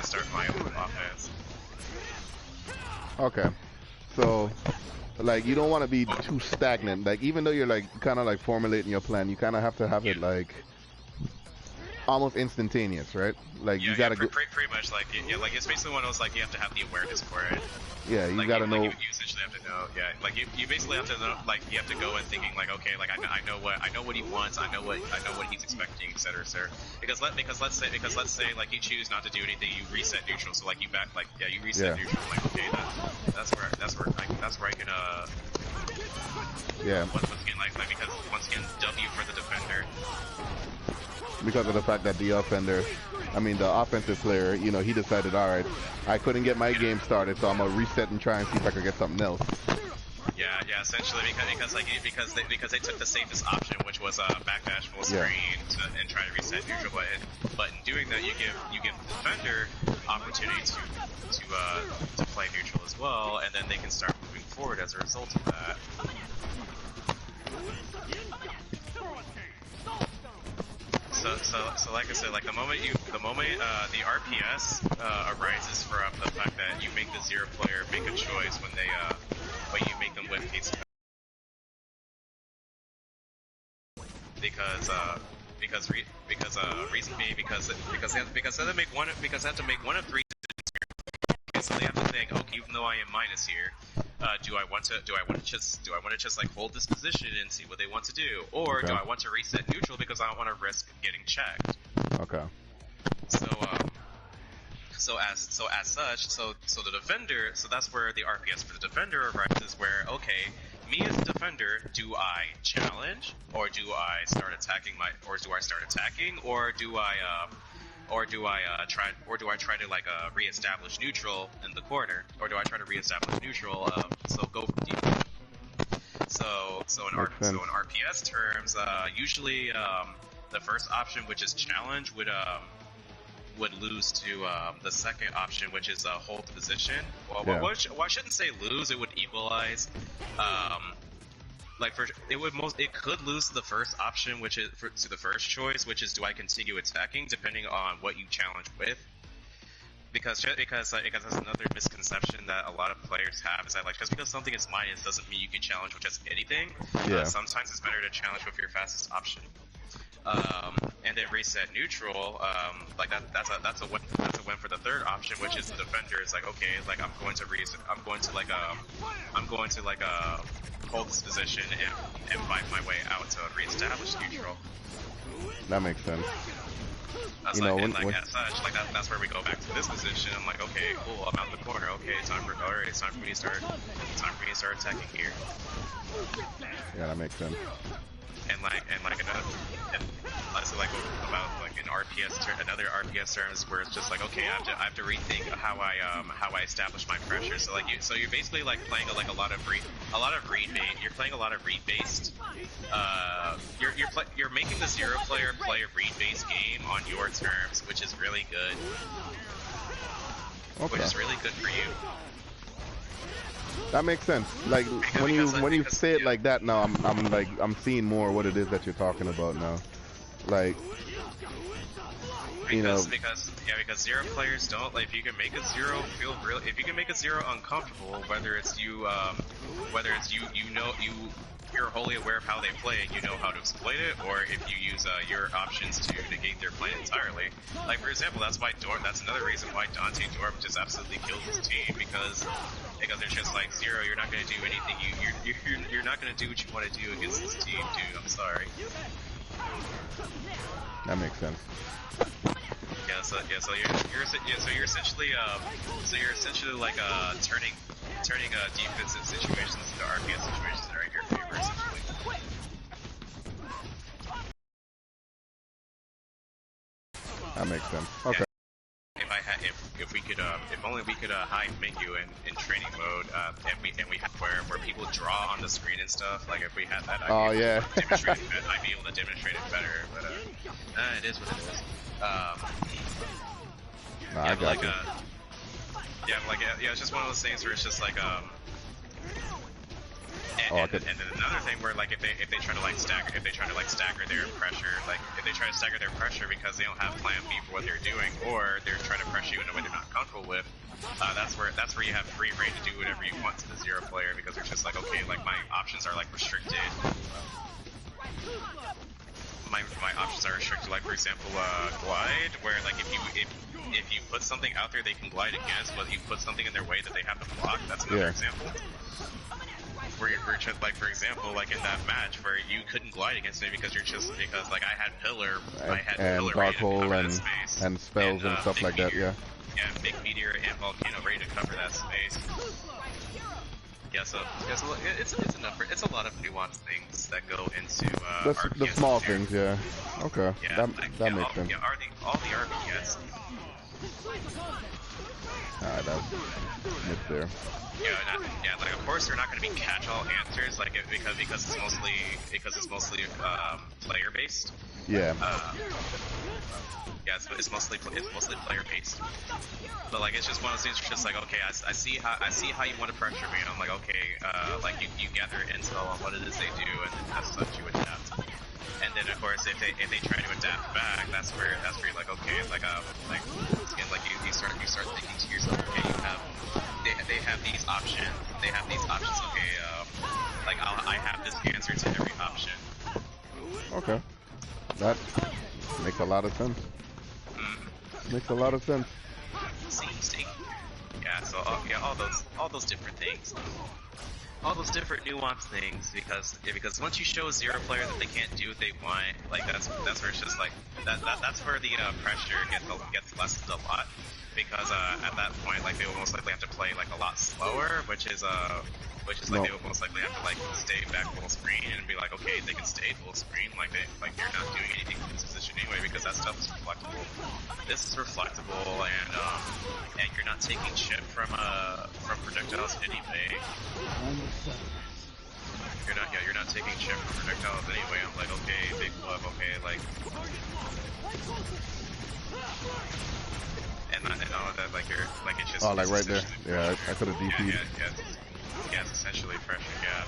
start my own offense. Okay. So, like, you don't want to be too stagnant. Like, even though you're like kind of like formulating your plan, you kind of have to have it like almost instantaneous, right? Like you gotta go. Pretty much, like like it's basically one of those, like you have to have the awareness for it. Yeah, you like, gotta know. You essentially have to know. Yeah, like you basically have to know. Like you have to go in thinking like, okay, like I know what he wants. I know what he's expecting, etc. Because let's say like you choose not to do anything, you reset neutral. So like you reset neutral. Like, okay, that's where I can Yeah. once again because once again W for the defender. Because of the fact that the offensive player, you know, he decided, all right, I couldn't get my game started, so I'm gonna reset and try and see if I can get something else. Yeah, essentially because they took the safest option, which was backdash full screen and try to reset neutral button. But in doing that, you give the defender opportunity to play neutral as well, and then they can start moving forward as a result of that. So like I said, like the moment the RPS arises from the fact that you make the zero player make a choice when you make them win pizza. Reason being because they have to make one of three. So they have to think, okay, even though I am minus here, do I want to just like hold this position and see what they want to do, or do I want to reset neutral because I don't want to risk getting checked? Okay. So the defender, so that's where the RPS for the defender arises, where, okay, me as a defender, do I challenge, or do I start attacking or do I try to like reestablish neutral in the corner, or do I try to reestablish neutral? So go for deep. So in RPS terms, usually the first option, which is challenge, would lose to the second option, which is hold the position. Well, I shouldn't say lose; it would equalize. It could lose to the first option, which is to the first choice, which is do I continue attacking, depending on what you challenge with. Because that's another misconception that a lot of players have, is that like just because something is minus doesn't mean you can challenge with just anything. Yeah. Sometimes it's better to challenge with your fastest option. And then reset neutral, like that's a win for the third option, which is the defender is like, okay, like I'm going to hold this position and fight my way out to reestablish neutral. That makes sense. That's you like, know, and like as such, like that's where we go back to this position. I'm like, okay, cool, I'm out the corner. Okay, it's time for me to start attacking here. Yeah, that makes sense. And like also like about like another RPS terms where it's just like, okay, I have to rethink how I establish my pressure. So like you're basically like playing a lot of read bait. You're playing a lot of read based. You're making the zero player play a read based game on your terms, which is really good. Okay. Which is really good for you. That makes sense. Like when you say it like that now, I'm seeing more what it is that you're talking about now. Like because zero players don't like, if you can make a zero feel real, if you can make a zero uncomfortable, whether it's you're wholly aware of how they play and you know how to exploit it, or if you use your options to negate their play entirely. Like for example, that's another reason why Dante Dorp just absolutely kills his team, because they're just like, zero, you're not gonna do anything. You're not gonna do what you want to do against this team, dude. I'm sorry. that makes sense. So you're essentially like turning defensive situations into RPS situations that are in your favor, essentially. That makes sense. Okay. If only we could hide menu in training mode, and we have where people draw on the screen and stuff. Like if we had that, I'd be able to demonstrate it better. But it is what it is. I got you. It's just one of those things where it's just like and then another thing where like if they try to stagger their pressure, like if they try to stagger their pressure because they don't have plan B for what they're doing, or they're trying to pressure you in a way they're not comfortable with, that's where you have free reign to do whatever you want to the zero player, because they're just like, okay, like my options are like restricted. My options are restricted, like for example, glide, where like if you put something out there they can glide against, but you put something in their way that they have to block. That's another example. Where like for example, like in that match where you couldn't glide against me because like I had pillar, dark hole and spells and stuff like that. Yeah. Yeah, big meteor and volcano ready to cover that space. Yeah, so it's a lot of nuanced things that go into the small things, yeah. Okay, yeah, that makes sense. Yeah, all the RPS. Alright, that's missed there. Like of course they're not going to be catch-all answers, like because it's mostly player based. Yeah. It's mostly player based. But like it's just one of those things where it's just like, okay, I see how you want to pressure me, and I'm like, okay, like you gather intel on what it is they do, and then as such you adapt. And then of course if they try to adapt back, that's where you're like, okay, like again, like you start thinking to yourself, okay, they have these options. Okay, like I have this answer to every option. Okay, that makes a lot of sense. Makes a lot of sense. See. Yeah. So all those different things. All those different nuanced things, because once you show a zero player that they can't do what they want, like that's where it's just like that's where the pressure gets lessened a lot, because at that point, like they will most likely have to play like a lot slower, which is like they will most likely have to like stay back full screen and be like, okay, they can stay full screen, like you're not doing anything in this position anyway, because that stuff is reflectable. This is reflectable, and you're not taking shit from projectiles anyway. You're not taking shit from projectiles anyway. I'm like, okay, big club, okay, like, and all of that, like you're like it's just like right there. Yeah, I could have DP'd. Yeah, it's essentially pressure. Yeah,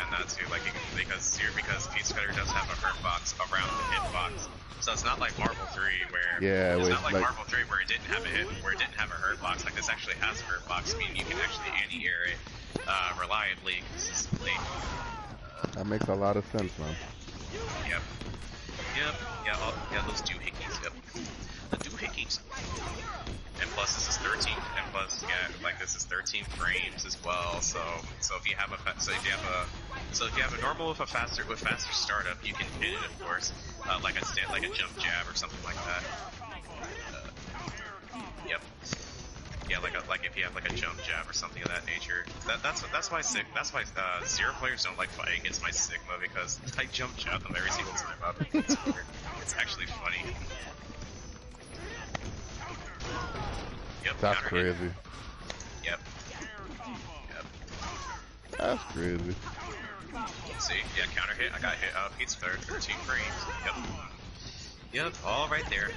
and that too, like because Pizza Cutter does have a hurt box around the hit box. So it's not like Marvel 3 where it's not like Marvel 3 where it didn't have a hurt box. Like this actually has a hurt box, meaning you can actually anti-air it reliably, consistently. That makes a lot of sense, man. Yep. Yep. Yeah, those doohickeys. Yep. The doohickeys. And plus, this is 13. And plus, yeah, like this is 13 frames as well. So if you have a normal with faster startup, you can hit it, of course, like a jump jab or something like that. Yep. Yeah, like if you have like a jump jab or something of that nature. That's why Zero players don't like fighting against my Sigma, because I jump jab them every single time up. It's weird. It's actually funny. Yep. That's crazy. Hit. Yep. That's crazy. See? Yeah, counter hit. I got hit. Pizza player, 13 frames. Yep. All right there.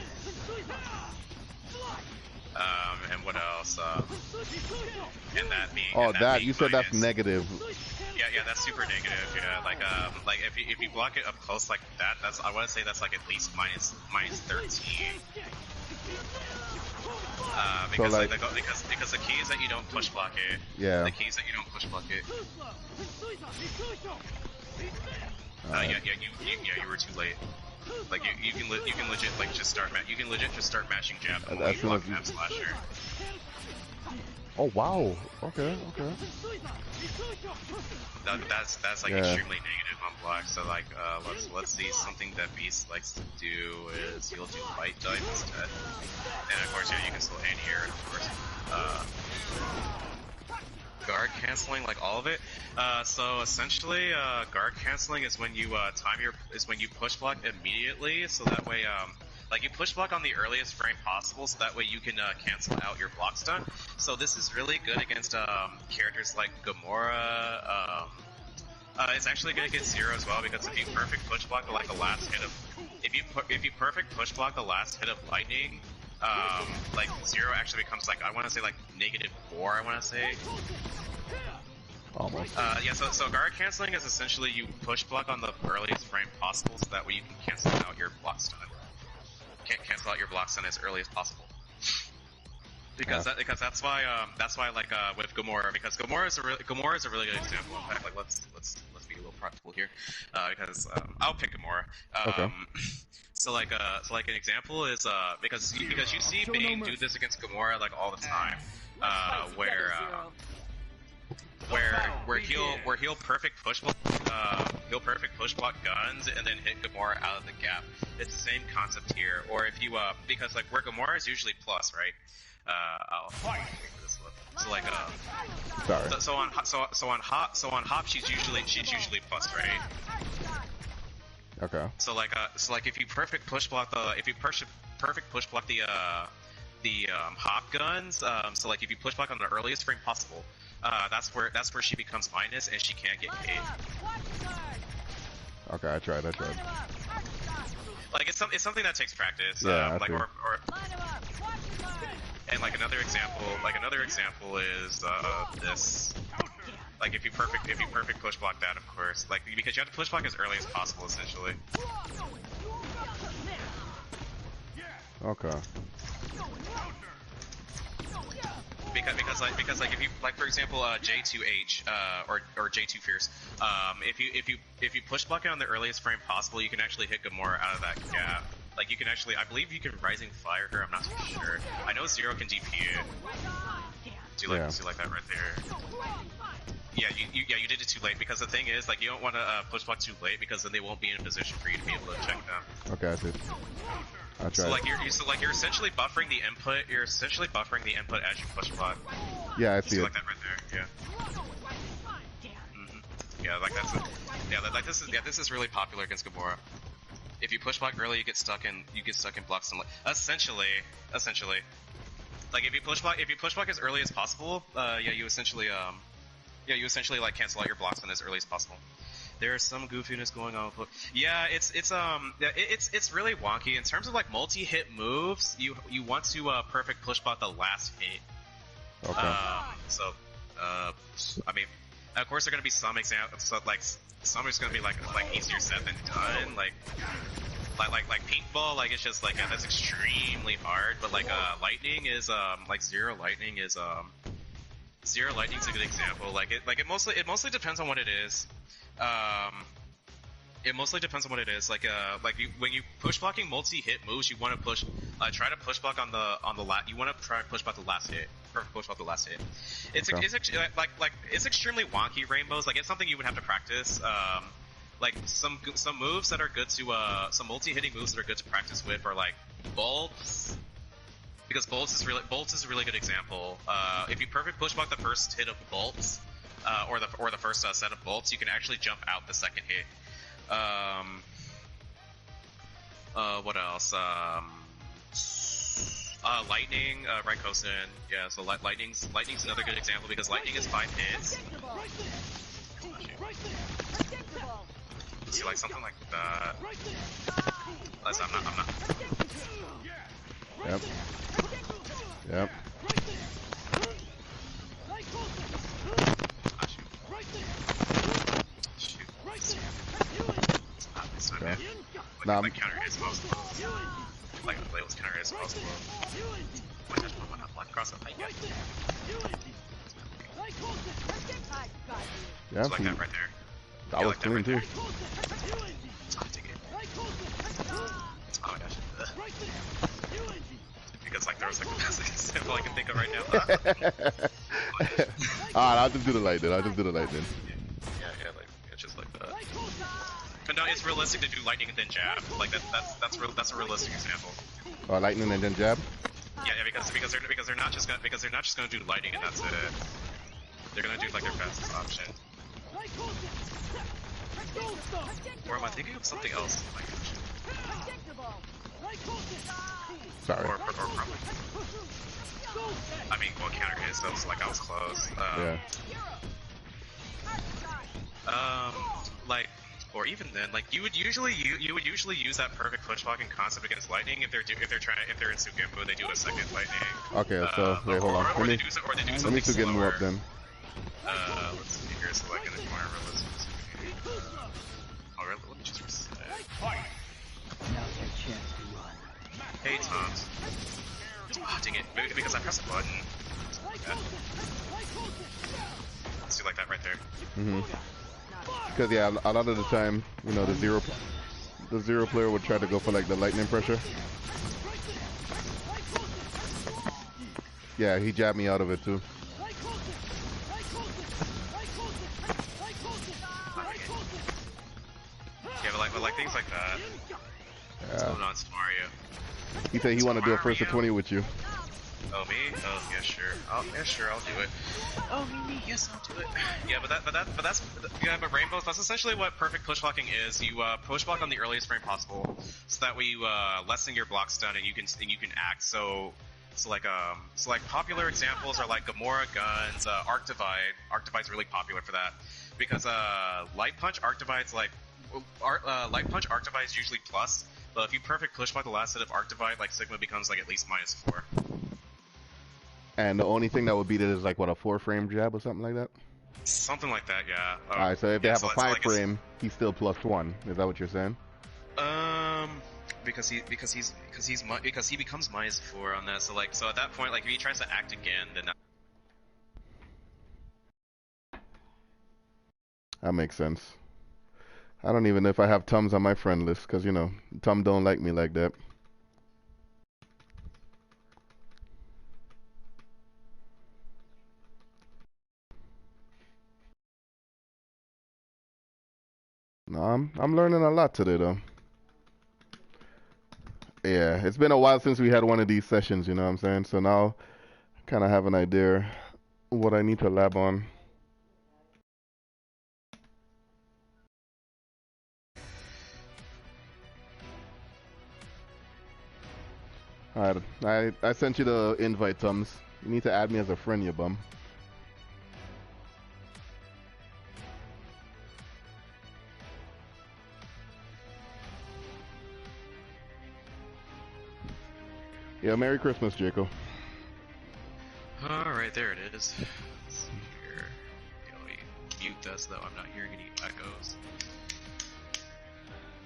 And what else? And that being. Oh, that you said that's negative. Yeah, that's super negative. Yeah, like if you block it up close like that, I want to say that's like at least minus 13. Because because the key is that you don't push block it. Yeah. The key is that you don't push block it. You were too late. Like you can legit like just start mashing jab and you block F slasher. Oh wow. Okay. That's like extremely negative on block. So like let's see, something that Beast likes to do is he'll do fight dive instead. And of course, yeah, you can still anti-air, of course. Guard canceling, like all of it. So essentially, guard canceling is when you push block immediately. So that way, like you push block on the earliest frame possible. So that way you can cancel out your block stun. So this is really good against characters like Gamora. It's actually good against Zero as well, because if you perfect push block like the last hit of, if you perfect push block the last hit of lightning. Like Zero actually becomes like, I want to say like -4, I want to say. Almost. Yeah, so guard canceling is essentially you push block on the earliest frame possible, so that way you can cancel out your block stun. Cancel out your block stun as early as possible. Because that's why like with Gamora, because Gamora is a really good example. In fact, like let's be a little practical here, because I'll pick Gamora. Okay. So like an example is because you see Bane do this against Gamora like all the time, where he'll perfect push block guns and then hit Gamora out of the gap. It's the same concept here. Or if you because like where Gamora is usually plus, right? I'll this look. So like Sorry. So on Hop she's usually plus, right? Okay. So like if you perfect push block the Hop guns, so like if you push block on the earliest frame possible, that's where she becomes minus and she can't get K. Okay, I tried. Like it's something that takes practice. Yeah, like or and like another example is this. Like if you perfect push block that, of course, like because you have to push block as early as possible, essentially. Okay. Because if you like for example J2H or J2 Fierce, if you push block it on the earliest frame possible, you can actually hit Gamora out of that gap. Like you can actually, I believe you can Rising Fire her. I'm not too sure. I know Zero can DP it. Do you like that right there? Yeah, you did it too late, because the thing is, like, you don't want to push block too late, because then they won't be in a position for you to be able to check them. Okay, I see. I tried. So you're essentially buffering the input. You're essentially buffering the input as you push block. Yeah, I see it. Like that right there. Yeah. Yeah, like that's it. Yeah, this is really popular against Gamora. If you push block early, you get stuck in blocks. Essentially. Like if you push block as early as possible, you essentially like cancel out your blocks on as early as possible. There's some goofiness going on with it's really wonky in terms of like multi-hit moves. You want to perfect push block the last hit. Okay. I mean, of course there are gonna be some examples. So like some is gonna be like easier said than done. Like paintball, like it's just like that's extremely hard. But like lightning is like Zero Lightning is Zero Lightning's a good example. Like it mostly depends on what it is. It mostly depends on what it is. Like when you push blocking multi-hit moves, you want to push, try to push block on the last. You want to try to push block the last hit. Perfect push block the last hit. It's it's extremely wonky rainbows. Like it's something you would have to practice. Like some moves that are good to some multi-hitting moves that are good to practice with are like bolts. Because bolts is a really good example. If you perfect push block the first hit of bolts, or the first set of bolts, you can actually jump out the second hit. What else? Lightning, Raikosen. Yeah, so lightning's another good example because lightning is 5 hits. See, like something like that. Unless I'm not. Yep. Yep. Okay. Nah, like counter hits most of like the labels counter hits most of why not block across the fight yet? Yeah, so like that right there. That yeah, was like clean that too. right oh, take it. Oh my gosh. Because like there was like the best example I can think of right now. Alright, I'll just do the lightning. Yeah, like it's just like that. But no, it's realistic to do lightning and then jab. Like that's a realistic example. Oh, lightning and then jab. Yeah, because they're not just gonna do lightning and that's it. They're gonna do like their fastest option. Or am I thinking of something else? Oh my gosh. Sorry. Or probably. I mean, well, counter hit, so it's like I was close. Yeah. Like, or even then, like you would usually use that perfect push blocking concept against lightning if they're in Sugembu, they do a second lightning. Okay, so wait, hold on. Let me Sugembu up then. Let's see here, so like in the corner, let's let me just reset. Now's your chance to run. Hey, Toms. Oh, dang it. Maybe because I pressed a button. Let's do like that right there. Because yeah, a lot of the time, you know, the zero player would try to go for like the lightning pressure. Yeah, he jabbed me out of it too. Yeah, but like things like that. What's going on, Mario? He said he want to do a first to 20 with you. Oh, me? Oh, yeah, sure. I'll do it. Oh, me, yes, I'll do it. Yeah, but rainbows, that's essentially what perfect push blocking is. You push block on the earliest frame possible, so that way you lessen your block stun and you can act. So like popular examples are like Gamora guns, Arc Divide. Arc Divide's really popular for that because Light Punch, Arc Divide's like Light Punch, Arc Divide is usually plus, but if you perfect push block the last set of Arc Divide, like Sigma becomes like at least -4. And the only thing that would beat it is like what, a 4-frame jab or something like that? Something like that, yeah. Alright, so if they have a 5-frame, he's still +1. Is that what you're saying? Because he becomes -4 on that. So at that point, like if he tries to act again, then that makes sense. I don't even know if I have Tums on my friend list, because, you know, Tum don't like me like that. No, I'm learning a lot today, though. Yeah, it's been a while since we had one of these sessions, you know what I'm saying? So now I kind of have an idea what I need to lab on. Alright, I sent you the invite, Tums. You need to add me as a friend, you bum. Yeah, Merry Christmas, Jacob. Alright, there it is. Let's see here. Let me mute this though, I'm not hearing any echoes.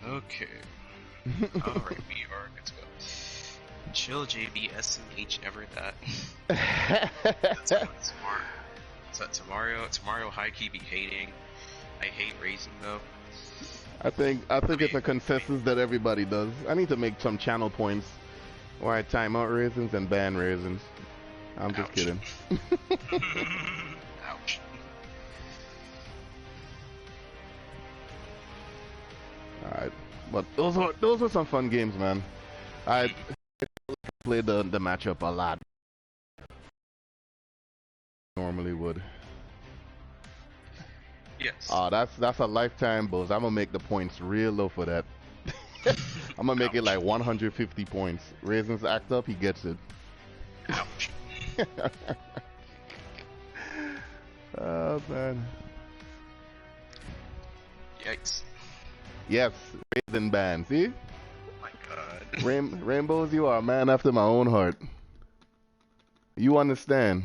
Okay. Alright, we are good to go. Chill, JB, SMH, never that. That's smart. So Tomorrow high key be hating. I hate raising though. think it's a consensus that everybody does. I need to make some channel points where I time out raisins and ban raisins. I'm just kidding. Ouch. Alright. But those were some fun games, man. I played the matchup a lot. Normally would. Yes. Oh, that's a lifetime buzz. I'm gonna make the points real low for that. I'm gonna make it like 150 points. Raisins act up, he gets it. Ouch. Oh man. Yikes. Yes, raisin ban. See? Oh my god. Rainbows, you are a man after my own heart. You understand?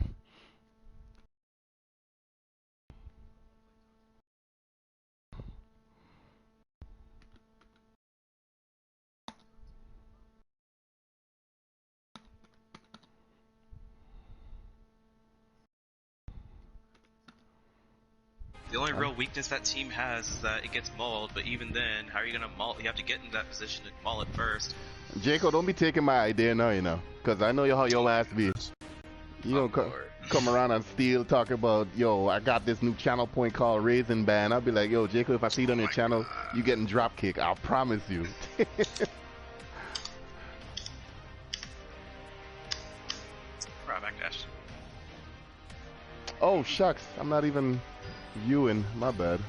The only real weakness that team has is that it gets mauled, but even then, how are you gonna maul? You have to get in that position to maul it first. Jacob, don't be taking my idea now, you know. Because I know how your ass be. You don't come around and steal, talk about, yo, I got this new channel point called Raisin Ban. I'll be like, yo, Jacob, if I see it on your channel, you getting drop kick. I'll promise you. Right, backdash. Oh, shucks. I'm not even viewing. My bad.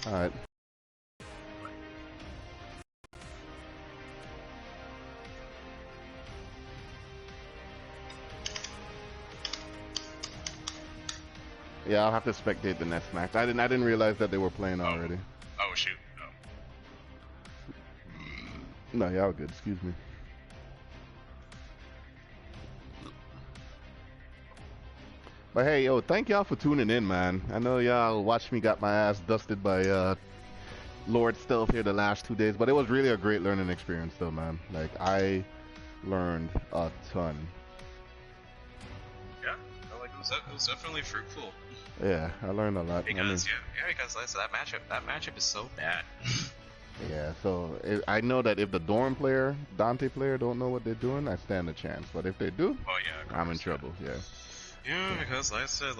Alright. Yeah, I'll have to spectate the next match. I didn't realize that they were playing already. Oh shoot. No, y'all good. Excuse me. But hey, yo, thank y'all for tuning in, man. I know y'all watched me got my ass dusted by Lord Stealth here the last 2 days, but it was really a great learning experience, though, man. Like, I learned a ton. Yeah, like it was definitely fruitful. Yeah, I learned a lot. Because because like, so that matchup is so bad. Yeah, so I know that if the Dorm player, Dante player, don't know what they're doing, I stand a chance. But if they do, Oh yeah, I'm in trouble. Yeah. Yeah, because like I said,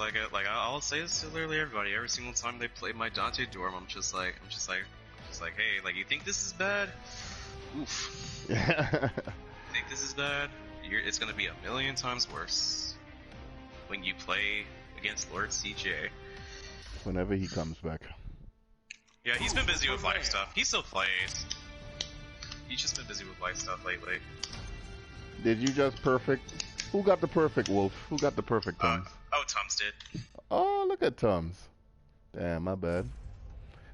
I'll say this to literally everybody. Every single time they play my Dante Dorm, I'm just like, hey, like, you think this is bad? Oof. You think this is bad? It's gonna be a million times worse when you play against Lord CJ. Whenever he comes back. Yeah, he's been busy with life stuff. He still plays. He's just been busy with life stuff lately. Did you just perfect? Who got the perfect, Wolf? Who got the perfect Tums? Oh, Tums did. Oh, look at Tums. Damn, my bad.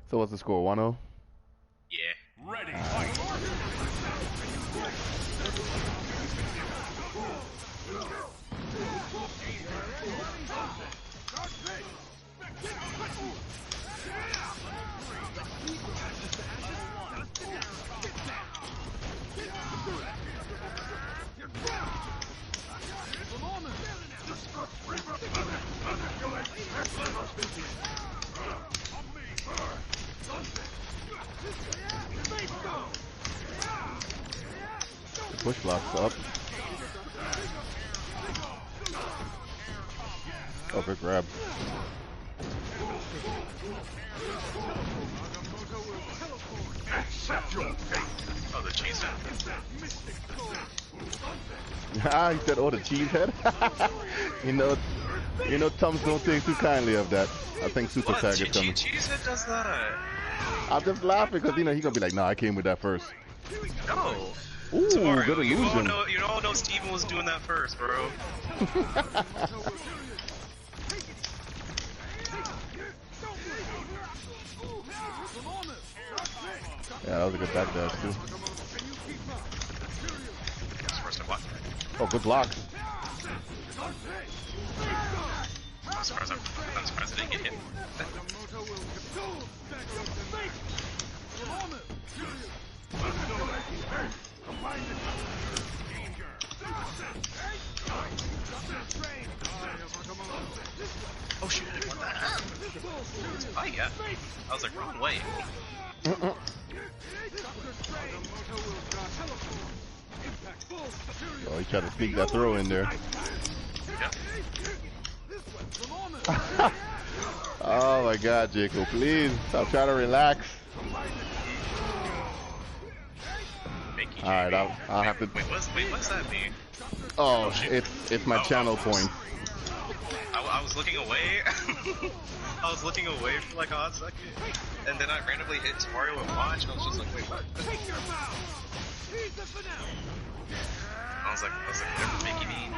So what's the score, 1-0? Yeah. Ready, fight! Push blocks up. Over grab. Oh, the cheese head. Ah, he said, oh, the cheese head? you know, Tums don't think too kindly of that. I think Super Tag is coming. Cheesehead does that. I'm just laughing because, he gonna be like, nah, I came with that first. No. Ooh, Tomorrow, good illusion. You all know Steven was doing that first, bro. Yeah, that was a good backdash, too. Oh, good block. I'm surprised I didn't get hit. Oh shoot, I didn't want that. Oh yeah. I was like, wrong way. Oh, he tried to sneak that throw in there. Yep. Oh my god, Jacob, please stop trying to relax. Alright, I'll have to. Wait, what's that mean? Oh, it's my channel point. I was looking away. I was looking away for like a hot second, and then I randomly hit Mario and launch, and I was just like, wait, what? I was like, whatever Mickey mean.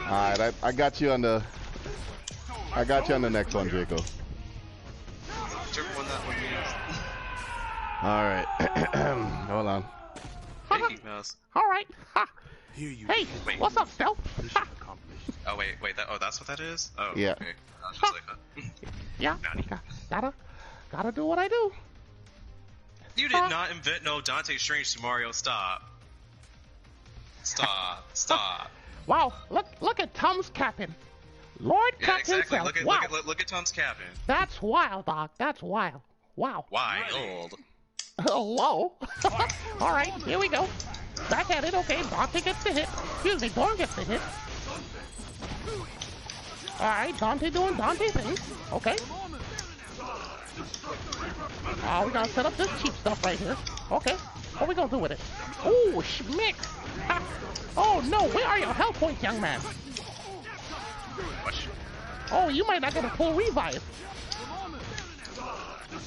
Alright, I got you on the. I got you on the next one, Jacob. Whichever one that one means. Alright. Hold on. Mickey Mouse. Alright. Hey, Wait. what's up, Stealth? Oh wait, that's what that is? Oh, Yeah. okay. I was just like, Yeah, Bounty. gotta do what I do. You did not invent no Dante Strange to Mario, stop. Stop. Wow, look at Tom's capping. Lord Yeah, Cap exactly. himself. Look Wow, at Tom's cabin. that's wild, Doc. That's wild. Wow. Wild. Hello. All right, here we go. Back at it. Okay, Dante gets the hit. Excuse me, Dorn gets the hit. All right, Dante doing Dante things. Okay. Oh, we gotta set up this cheap stuff right here. Okay. What we gonna do with it? Ooh, schmick. Ha. Oh no, where are your health points, young man? Oh, you might not get a full revive.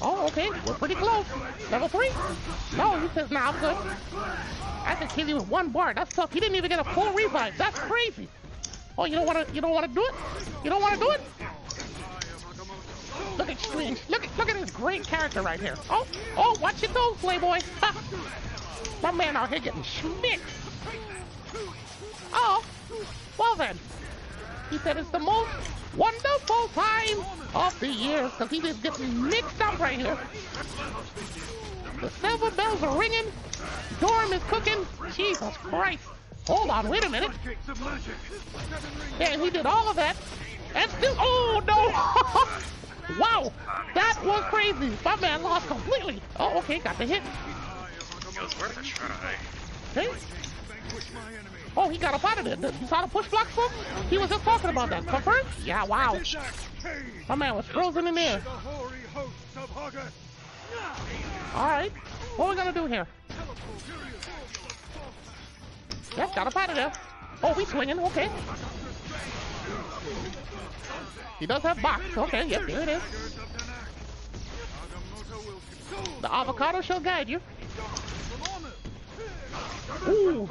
Oh, okay, we're pretty close. Level 3? No, he says, nah, I'm good. I can kill you with 1 bar. That's tough. He didn't even get a full revive. That's crazy. Oh, you don't wanna do it? You don't wanna do it? Look at Strange. Look at this great character right here. Oh, watch your toes, Playboy. Ha. My man out here getting schmicked. Oh, well then. He said it's the most wonderful time of the year because he just getting mixed up right here. The silver bells are ringing. Dorm is cooking. Jesus Christ. Hold on, wait a minute. Yeah, he did all of that. And still, oh no. Wow, that was crazy. My man lost completely. Oh, okay, got the hit. It was worth a try. Okay. Oh, he got up out of there. You saw the push block from? He was just talking about that. Confirmed? Yeah, wow. My man was frozen in there. Alright. What are we gonna do here? Yep, got up out of there. Oh, we swinging. Okay. He does have box. Okay, yep, there it is. The avocado shall guide you. Ooh,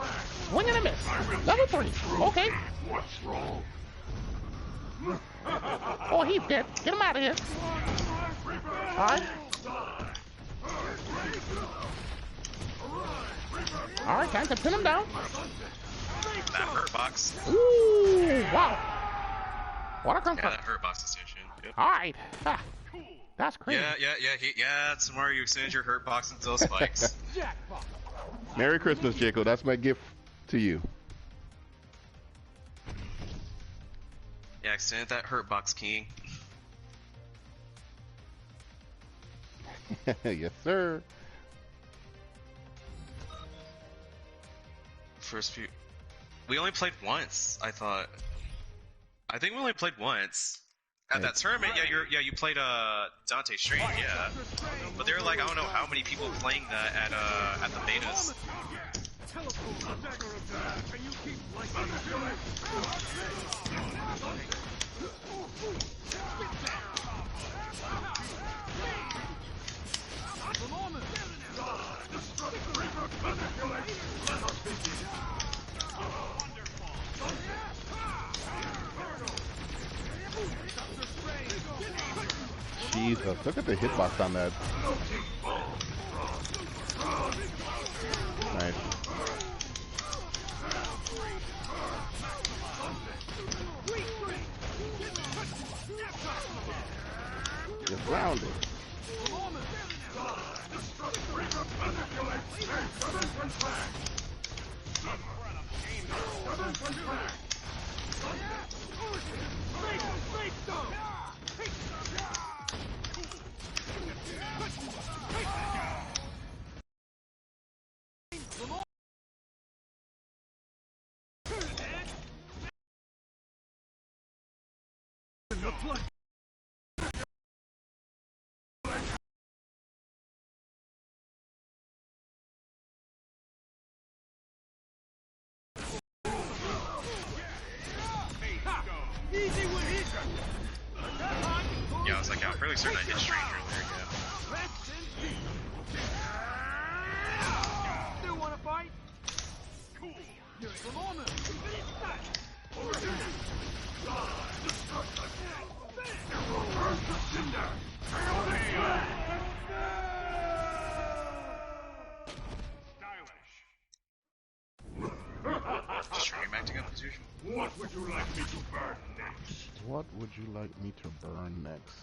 swing and a miss. Level 3. Okay. What's wrong? Oh, he's dead. Get him out of here. Alright. Alright, time to pin him down. That hurt box. Ooh, wow. What a Yeah, comfort. that hurt box decision. Yep. Alright. Ah, that's crazy. Yeah, tomorrow you extend your hurt box into those spikes. Merry Christmas, Jacob. That's my gift to you. Yeah, extend that hurt box, King. Yes, sir. First few... We only played once, I thought. I think we only played once. At that tournament, you played Dante Strange, yeah. But there were like, I don't know how many people playing that at the betas. Jesus, look at the hitbox on that. Nice. Just rounded. blood. Easy with it. Yeah, I was like, yeah, I'm fairly certain I hit Strange earlier, yeah. Still wanna fight? Cool. You're an honor. Finish that. Over here. Just Stream acting up as usual. What would you like me to burn next? What would you like me to burn next?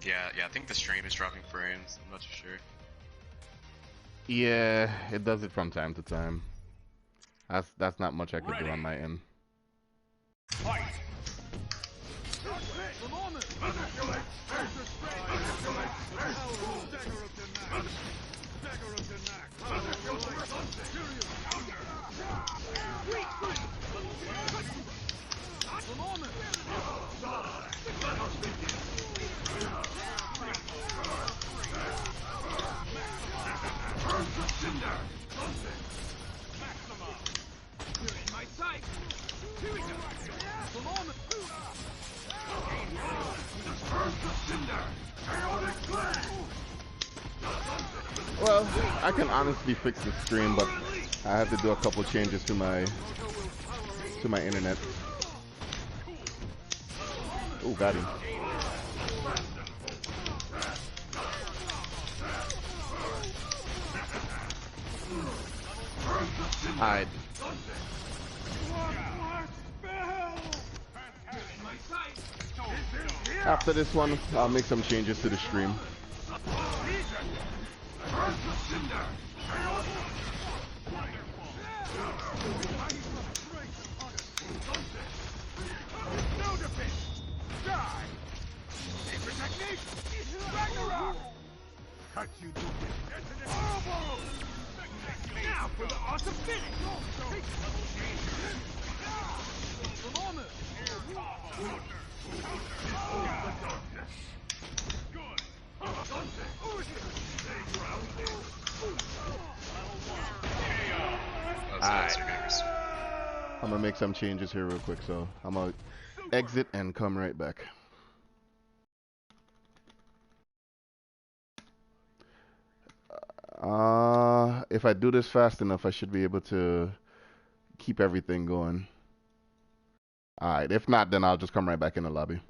Yeah, I think the stream is dropping frames. I'm not too sure. Yeah, it does it from time to time. That's not much I could do on my end. Fight! You're in my sight. Here we go. Well, I can honestly fix the stream, but I have to do a couple changes to my internet. Oh, got him. Alright. After this one, I'll make some changes to the stream. Now for the awesome finish. Alright. I'm gonna make some changes here real quick, so I'm gonna exit and come right back. If I do this fast enough, I should be able to keep everything going. Alright, if not, then I'll just come right back in the lobby.